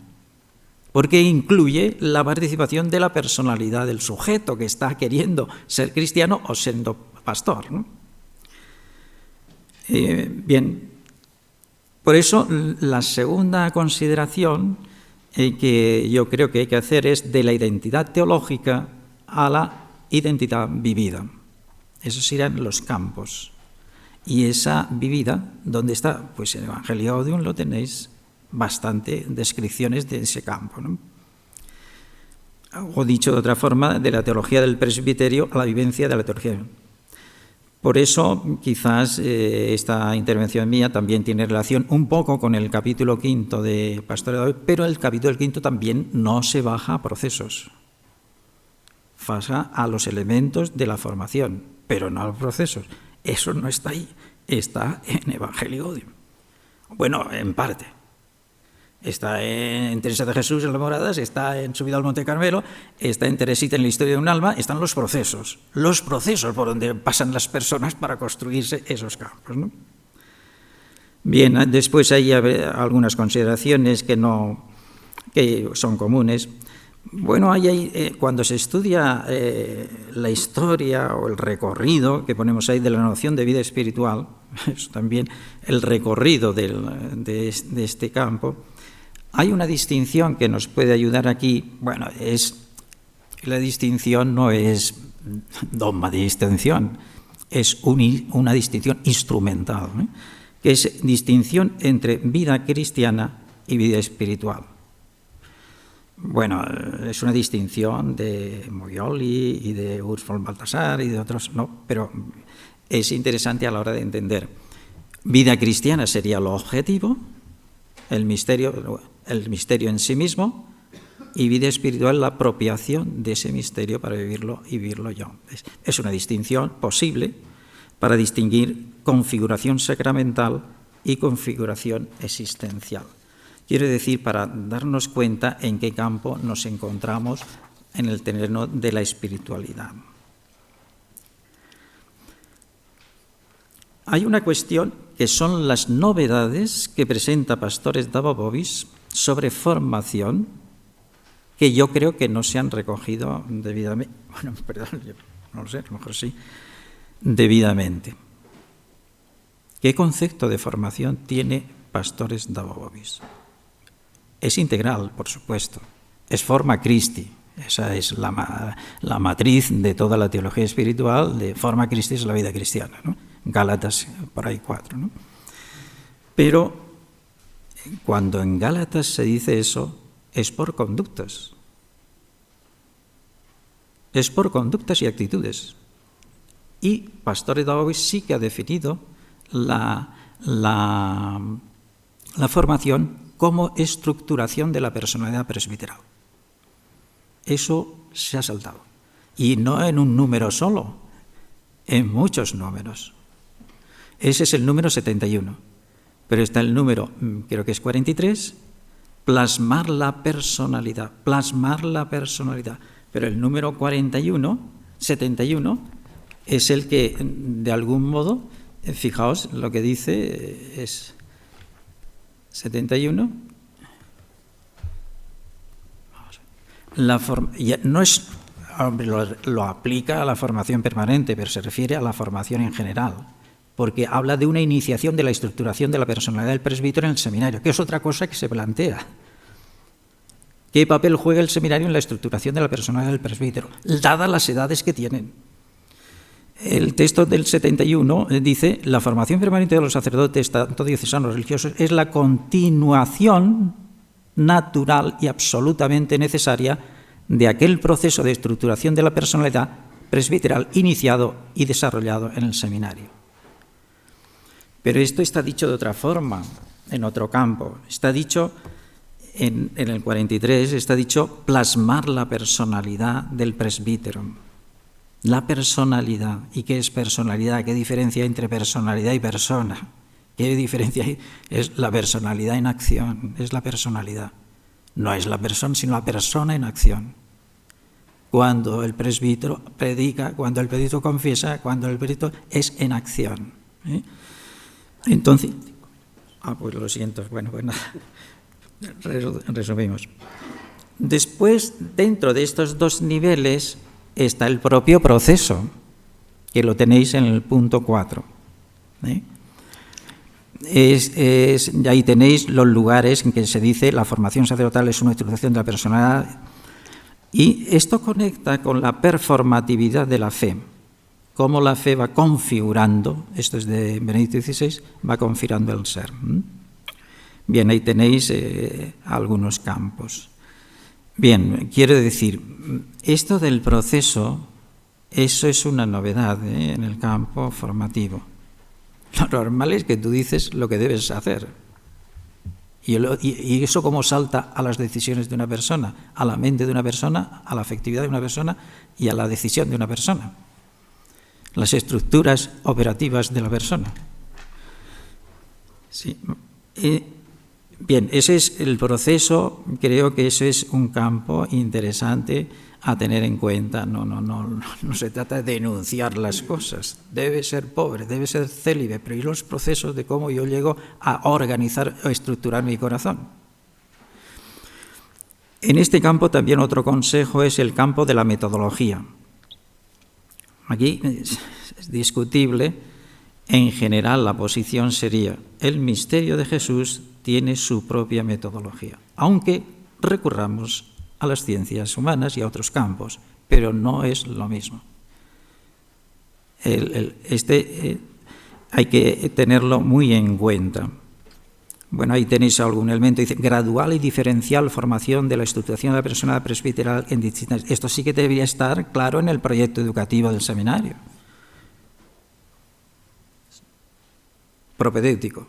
porque incluye la participación de la personalidad del sujeto que está queriendo ser cristiano o siendo pastor, ¿no? Bien, por eso la segunda consideración que yo creo que hay que hacer es de la identidad teológica a la identidad vivida. Esos serían los campos. Y esa vivida, ¿dónde está? Pues en Evangelii Gaudium lo tenéis bastante descripciones de ese campo, ¿no? O dicho de otra forma, de la teología del presbiterio a la vivencia de la teología. Por eso, quizás esta intervención mía también tiene relación un poco con el capítulo 5 de Pastores de David, pero el capítulo 5 también no se baja a procesos, baja a los elementos de la formación, pero no a los procesos. Eso no está ahí, está en Evangelii Gaudium. Bueno, en parte. Está en Teresa de Jesús en las Moradas, está en Subida al Monte Carmelo, está en Teresita en la historia de un alma, están los procesos por donde pasan las personas para construirse esos campos, ¿no? Bien, después hay algunas consideraciones que son comunes. Bueno, cuando se estudia la historia o el recorrido que ponemos ahí de la noción de vida espiritual, es también el recorrido de este campo, hay una distinción que nos puede ayudar aquí. Bueno, la distinción no es dogma de distinción, es una distinción instrumental, ¿no? Que es distinción entre vida cristiana y vida espiritual. Bueno, es una distinción de Moyoli y de Urs von Balthasar y de otros, no, pero es interesante a la hora de entender. Vida cristiana sería lo objetivo, el misterio en sí mismo, y vida espiritual la apropiación de ese misterio para vivirlo y vivirlo yo. Es una distinción posible para distinguir configuración sacramental y configuración existencial. Quiero decir, para darnos cuenta en qué campo nos encontramos en el terreno de la espiritualidad. Hay una cuestión que son las novedades que presenta Pastores Davo-Bovis sobre formación, que yo creo que no se han recogido debidamente. Bueno, perdón, yo no lo sé, a lo mejor sí, debidamente. ¿Qué concepto de formación tiene Pastores Davo-Bovis? Es integral, por supuesto. Es forma Christi. Esa es la matriz de toda la teología espiritual. De forma Christi es la vida cristiana, ¿no? Gálatas, por ahí 4, ¿no? Pero cuando en Gálatas se dice eso, es por conductas. Es por conductas y actitudes. Y Pastores Davo-Bovis sí que ha definido la formación como estructuración de la personalidad presbiteral. Eso se ha saltado. Y no en un número solo, en muchos números. Ese es el número 71. Pero está el número, creo que es 43, plasmar la personalidad. Pero el número 41, 71, es el que, de algún modo, fijaos, lo que dice es 71. No es, lo aplica a la formación permanente, pero se refiere a la formación en general, porque habla de una iniciación de la estructuración de la personalidad del presbítero en el seminario, que es otra cosa que se plantea. ¿Qué papel juega el seminario en la estructuración de la personalidad del presbítero, dadas las edades que tienen? El texto del 71 dice: la formación permanente de los sacerdotes, tanto diocesanos religiosos, es la continuación natural y absolutamente necesaria de aquel proceso de estructuración de la personalidad presbiteral iniciado y desarrollado en el seminario. Pero esto está dicho de otra forma, en otro campo. Está dicho, en el 43, está dicho plasmar la personalidad del presbítero. La personalidad. ¿Y qué es personalidad? ¿Qué diferencia hay entre personalidad y persona? ¿Qué diferencia hay? Es la personalidad en acción, es la personalidad. No es la persona, sino la persona en acción. Cuando el presbítero predica, cuando el presbítero confiesa, cuando el presbítero es en acción. Entonces, pues lo siento, bueno, pues nada, resumimos. Después, dentro de estos dos niveles, está el propio proceso, que lo tenéis en el punto 4. Ahí tenéis los lugares en que se dice la formación sacerdotal es una estructuración de la personalidad, y esto conecta con la performatividad de la fe, cómo la fe va configurando, esto es de Benedicto XVI, va configurando el ser. Bien, ahí tenéis algunos campos. Bien, quiero decir, esto del proceso, eso es una novedad en el campo formativo. Lo normal es que tú dices lo que debes hacer. Y eso cómo salta a las decisiones de una persona, a la mente de una persona, a la afectividad de una persona y a la decisión de una persona. Las estructuras operativas de la persona. Sí. Bien, ese es el proceso, creo que eso es un campo interesante a tener en cuenta. No se trata de denunciar las cosas. Debe ser pobre, debe ser célibe, pero ¿y los procesos de cómo yo llego a organizar o estructurar mi corazón? En este campo también otro consejo es el campo de la metodología. Aquí es discutible. En general, la posición sería: el misterio de Jesús tiene su propia metodología, aunque recurramos a las ciencias humanas y a otros campos, pero no es lo mismo. Hay que tenerlo muy en cuenta. Bueno, ahí tenéis algún elemento, dice gradual y diferencial formación de la estructuración de la persona presbiteral en distintas. Esto sí que debería estar claro en el proyecto educativo del seminario. propedéutico,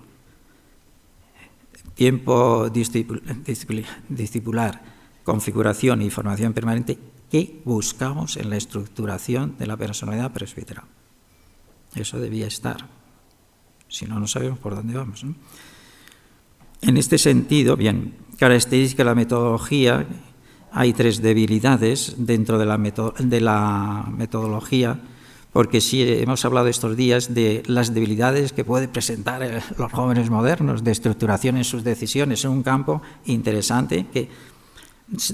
tiempo discipular, configuración y formación permanente que buscamos en la estructuración de la personalidad presbítera. Eso debía estar, si no, no sabemos por dónde vamos, ¿no? En este sentido, bien, característica de la metodología, hay 3 debilidades dentro de la metodología, porque sí hemos hablado estos días de las debilidades que pueden presentar los jóvenes modernos, de estructuración en sus decisiones, en un campo interesante que,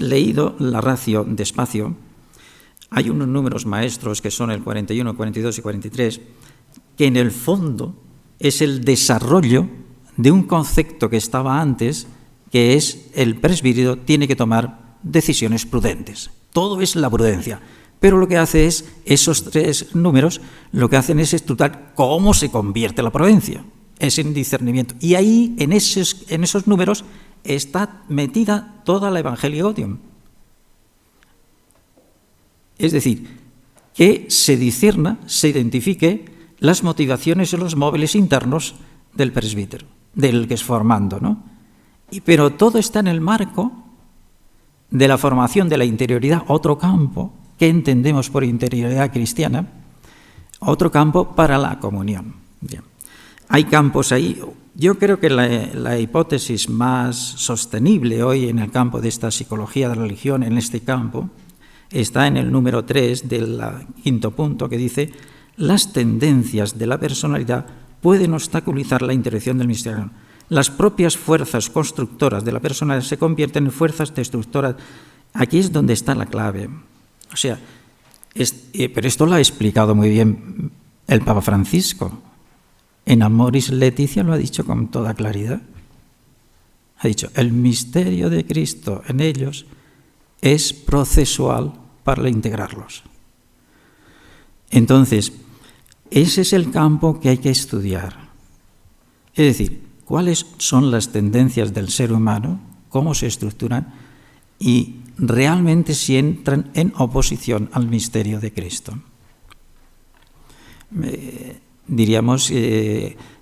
leído la ratio despacio, hay unos números maestros que son el 41, 42 y 43, que en el fondo es el desarrollo de un concepto que estaba antes, que es el presbítero tiene que tomar decisiones prudentes. Todo es la prudencia. Pero lo que hace es, esos 3 números, lo que hacen es estudiar cómo se convierte la prudencia. Es en discernimiento. Y ahí, en esos números, está metida toda la Evangelii Gaudium. Es decir, que se discierna, se identifique las motivaciones y los móviles internos del presbítero, del que es formando, ¿no? Pero todo está en el marco de la formación de la interioridad, otro campo que entendemos por interioridad cristiana, otro campo para la comunión. Bien. Hay campos ahí. Yo creo que la hipótesis más sostenible hoy en el campo de esta psicología de la religión, en este campo, está en el número 3 del 5º punto, que dice: las tendencias de la personalidad pueden obstaculizar la interacción del misterio. Las propias fuerzas constructoras de la personalidad se convierten en fuerzas destructoras. Aquí es donde está la clave. O sea, pero esto lo ha explicado muy bien el Papa Francisco. En Amoris Laetitia lo ha dicho con toda claridad. Ha dicho, el misterio de Cristo en ellos es procesual para integrarlos. Entonces, ese es el campo que hay que estudiar. Es decir, cuáles son las tendencias del ser humano, cómo se estructuran y realmente si entran en oposición al misterio de Cristo. Diríamos,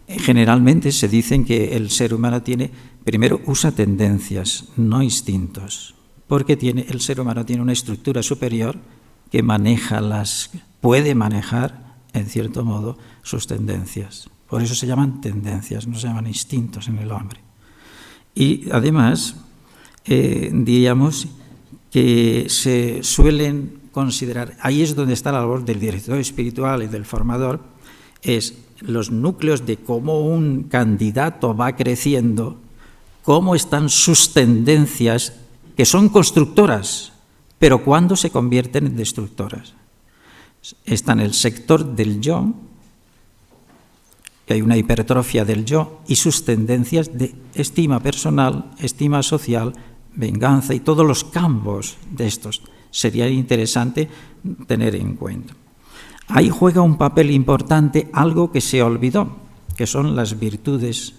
generalmente se dicen que el ser humano primero usa tendencias, no instintos, porque el ser humano tiene una estructura superior que puede manejar, en cierto modo, sus tendencias. Por eso se llaman tendencias, no se llaman instintos en el hombre. Y además, diríamos que se suelen considerar, ahí es donde está la labor del director espiritual y del formador, es los núcleos de cómo un candidato va creciendo, cómo están sus tendencias, que son constructoras, pero cuándo se convierten en destructoras. Está en el sector del yo, que hay una hipertrofia del yo y sus tendencias de estima personal, estima social, venganza y todos los campos de estos. Sería interesante tener en cuenta. Ahí juega un papel importante algo que se olvidó, que son las virtudes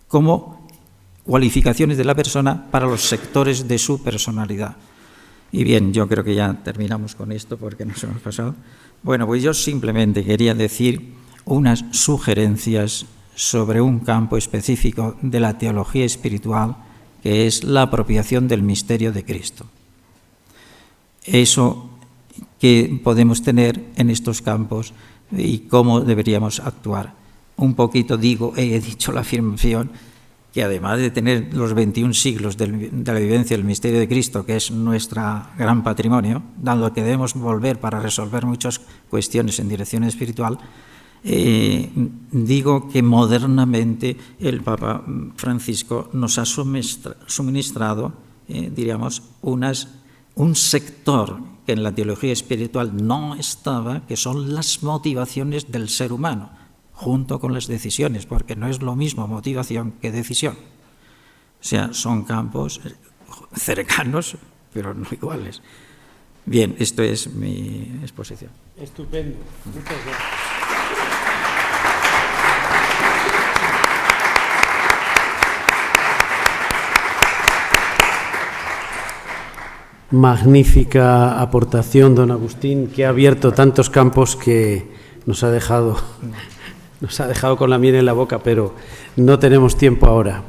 como cualificaciones de la persona para los sectores de su personalidad. Y bien, yo creo que ya terminamos con esto porque nos hemos pasado. Bueno, pues yo simplemente quería decir unas sugerencias sobre un campo específico de la teología espiritual, que es la apropiación del misterio de Cristo. Eso que podemos tener en estos campos y cómo deberíamos actuar. Un poquito he dicho la afirmación que además de tener los 21 siglos de la vivencia del misterio de Cristo, que es nuestro gran patrimonio, dado que debemos volver para resolver muchas cuestiones en dirección espiritual, digo que modernamente el Papa Francisco nos ha suministrado, diríamos, un sector que en la teología espiritual no estaba, que son las motivaciones del ser humano, junto con las decisiones, porque no es lo mismo motivación que decisión. O sea, son campos cercanos, pero no iguales. Bien, esto es mi exposición. Estupendo. Muchas gracias. Magnífica aportación, don Agustín, que ha abierto tantos campos que nos ha dejado nos ha dejado con la miel en la boca, pero no tenemos tiempo ahora.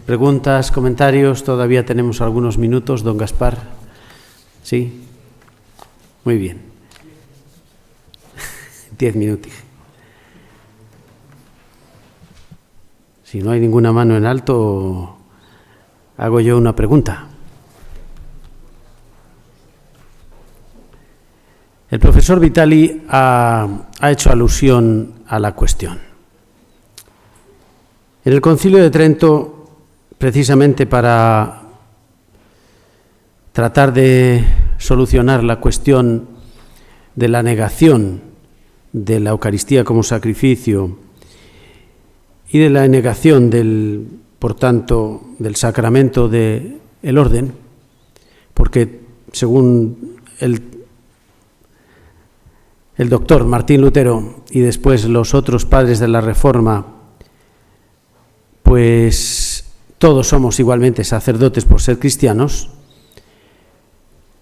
Preguntas, comentarios, todavía tenemos algunos minutos. Don Gaspar. ¿Sí? Muy bien. 10 minutos. Si no hay ninguna mano en alto, hago yo una pregunta. El profesor Vitali ha hecho alusión a la cuestión. En el Concilio de Trento, precisamente para tratar de solucionar la cuestión de la negación de la Eucaristía como sacrificio y de la negación por tanto, del sacramento del orden, porque según el doctor Martín Lutero y después los otros padres de la Reforma, pues todos somos igualmente sacerdotes por ser cristianos.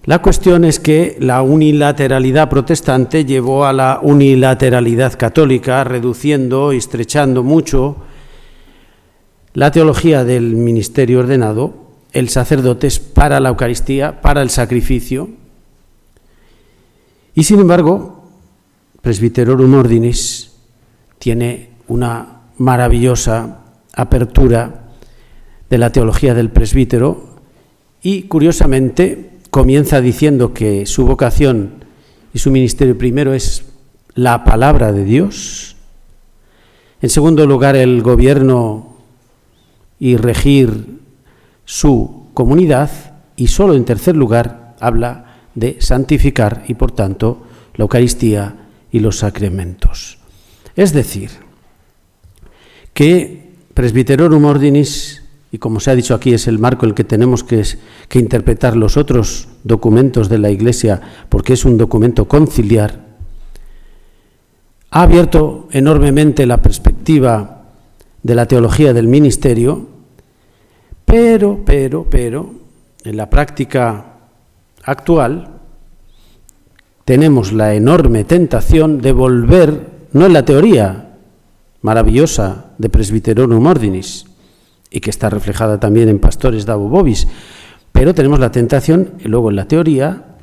La cuestión es que la unilateralidad protestante llevó a la unilateralidad católica, reduciendo y estrechando mucho la teología del ministerio ordenado, el sacerdote es para la Eucaristía, para el sacrificio, y sin embargo, Presbyterorum Ordinis tiene una maravillosa apertura de la teología del presbítero y, curiosamente, comienza diciendo que su vocación y su ministerio primero es la palabra de Dios. En segundo lugar, el gobierno y regir su comunidad. Y solo en tercer lugar habla de santificar y, por tanto, la Eucaristía y los sacramentos. Es decir, que Presbyterorum Ordinis, y como se ha dicho aquí, es el marco en el que tenemos que interpretar los otros documentos de la Iglesia, porque es un documento conciliar, ha abierto enormemente la perspectiva de la teología del ministerio, pero, en la práctica actual, tenemos la enorme tentación de volver, no en la teoría maravillosa de Presbyterorum Ordinis, y que está reflejada también en Pastores Dabo Vobis, pero tenemos la tentación, luego en la teoría,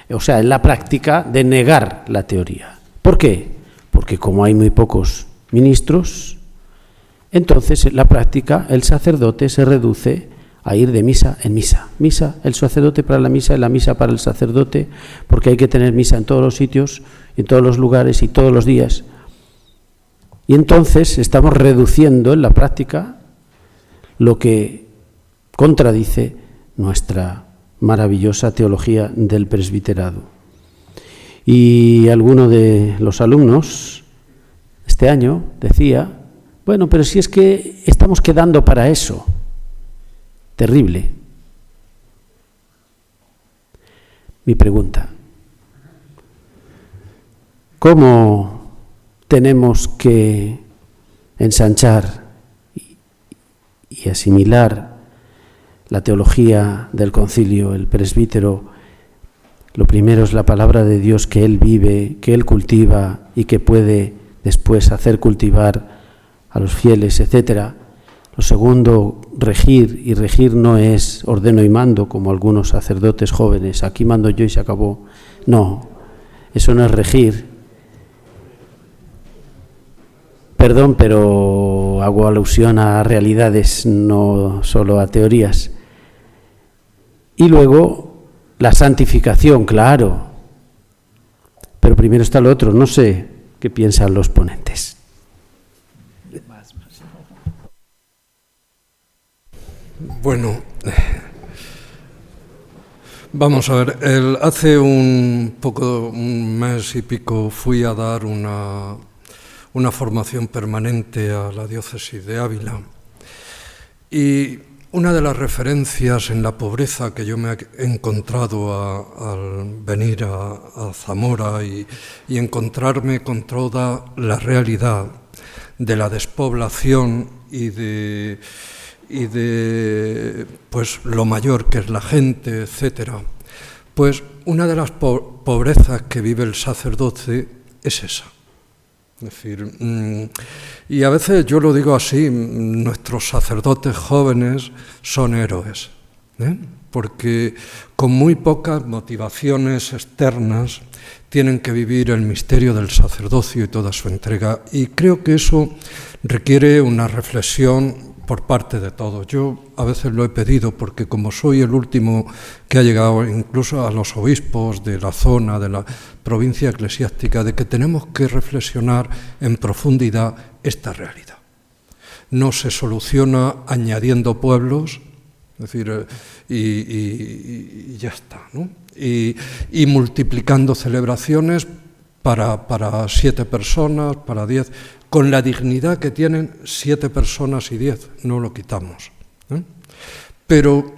o sea, en la práctica, de negar la teoría. ¿Por qué? Porque como hay muy pocos ministros, entonces en la práctica el sacerdote se reduce a ir de misa en misa. Misa, el sacerdote para la misa y la misa para el sacerdote, porque hay que tener misa en todos los sitios, en todos los lugares y todos los días. Y entonces estamos reduciendo en la práctica lo que contradice nuestra maravillosa teología del presbiterado. Y alguno de los alumnos este año decía, bueno, pero si es que estamos quedando para eso. Terrible. Mi pregunta, ¿cómo tenemos que ensanchar y asimilar la teología del concilio, el presbítero? Lo primero es la palabra de Dios que él vive, que él cultiva y que puede después hacer cultivar a los fieles, etcétera. Lo segundo, regir, y regir no es ordeno y mando, como algunos sacerdotes jóvenes, aquí mando yo y se acabó. No, eso no es regir. Perdón, pero hago alusión a realidades, no solo a teorías. Y luego, la santificación, claro. Pero primero está lo otro, no sé qué piensan los ponentes. Bueno, vamos a ver, hace un mes y pico fui a dar una formación permanente a la diócesis de Ávila y una de las referencias en la pobreza que yo me he encontrado al venir a Zamora y encontrarme con toda la realidad de la despoblación y de pues lo mayor que es la gente, etcétera, pues una de las pobrezas que vive el sacerdote es esa. Es decir, y a veces yo lo digo así, nuestros sacerdotes jóvenes son héroes, porque con muy pocas motivaciones externas tienen que vivir el misterio del sacerdocio y toda su entrega. Y creo que eso requiere una reflexión por parte de todos. Yo a veces lo he pedido porque como soy el último que ha llegado incluso a los obispos de la zona, de la provincia eclesiástica, de que tenemos que reflexionar en profundidad esta realidad. No se soluciona añadiendo pueblos, es decir, y ya está, ¿no? Y multiplicando celebraciones para 7 personas, para 10, con la dignidad que tienen 7 personas y 10, no lo quitamos. Pero,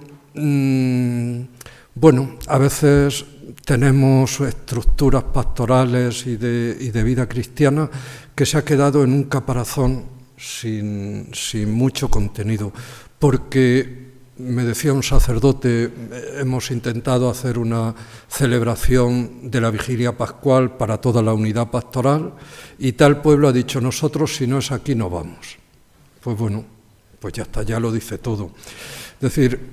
bueno, a veces tenemos estructuras pastorales y de vida cristiana que se ha quedado en un caparazón sin mucho contenido, porque me decía un sacerdote, hemos intentado hacer una celebración de la vigilia pascual para toda la unidad pastoral y tal pueblo ha dicho, nosotros si no es aquí no vamos. Pues bueno, pues ya está, ya lo dice todo. Es decir,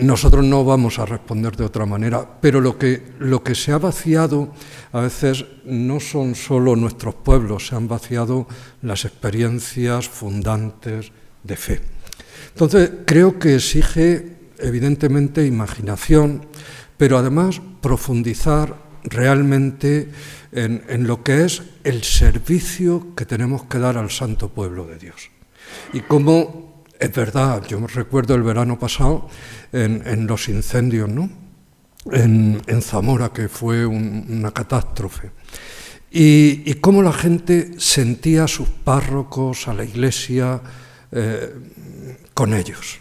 nosotros no vamos a responder de otra manera, pero lo que se ha vaciado a veces no son solo nuestros pueblos, se han vaciado las experiencias fundantes de fe. Entonces, creo que exige, evidentemente, imaginación, pero además profundizar realmente en lo que es el servicio que tenemos que dar al santo pueblo de Dios. Y cómo, es verdad, yo me recuerdo el verano pasado en los incendios, ¿no? En Zamora, que fue una catástrofe. Y cómo la gente sentía a sus párrocos, a la iglesia, con ellos.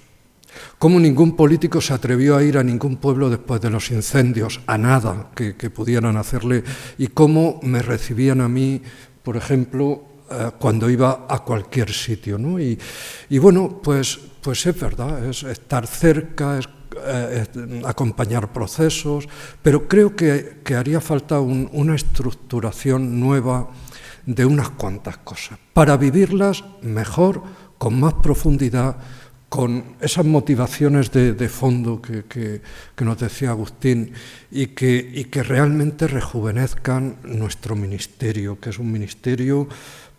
Cómo ningún político se atrevió a ir a ningún pueblo después de los incendios, a nada que pudieran hacerle, y cómo me recibían a mí, por ejemplo, cuando iba a cualquier sitio, ¿no? Y bueno, pues es verdad, es estar cerca, es acompañar procesos, pero creo que haría falta una estructuración nueva de unas cuantas cosas, para vivirlas mejor, con más profundidad, con esas motivaciones de fondo que nos decía Agustín y que realmente rejuvenezcan nuestro ministerio, que es un ministerio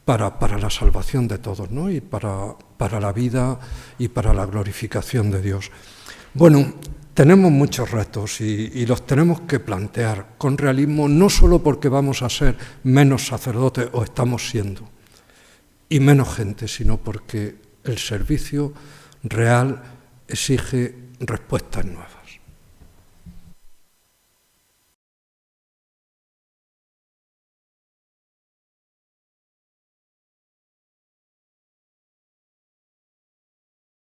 para la salvación de todos, ¿no? Y para la vida y para la glorificación de Dios. Bueno, tenemos muchos retos y los tenemos que plantear con realismo, no solo porque vamos a ser menos sacerdotes o estamos siendo, y menos gente, sino porque el servicio real exige respuestas nuevas.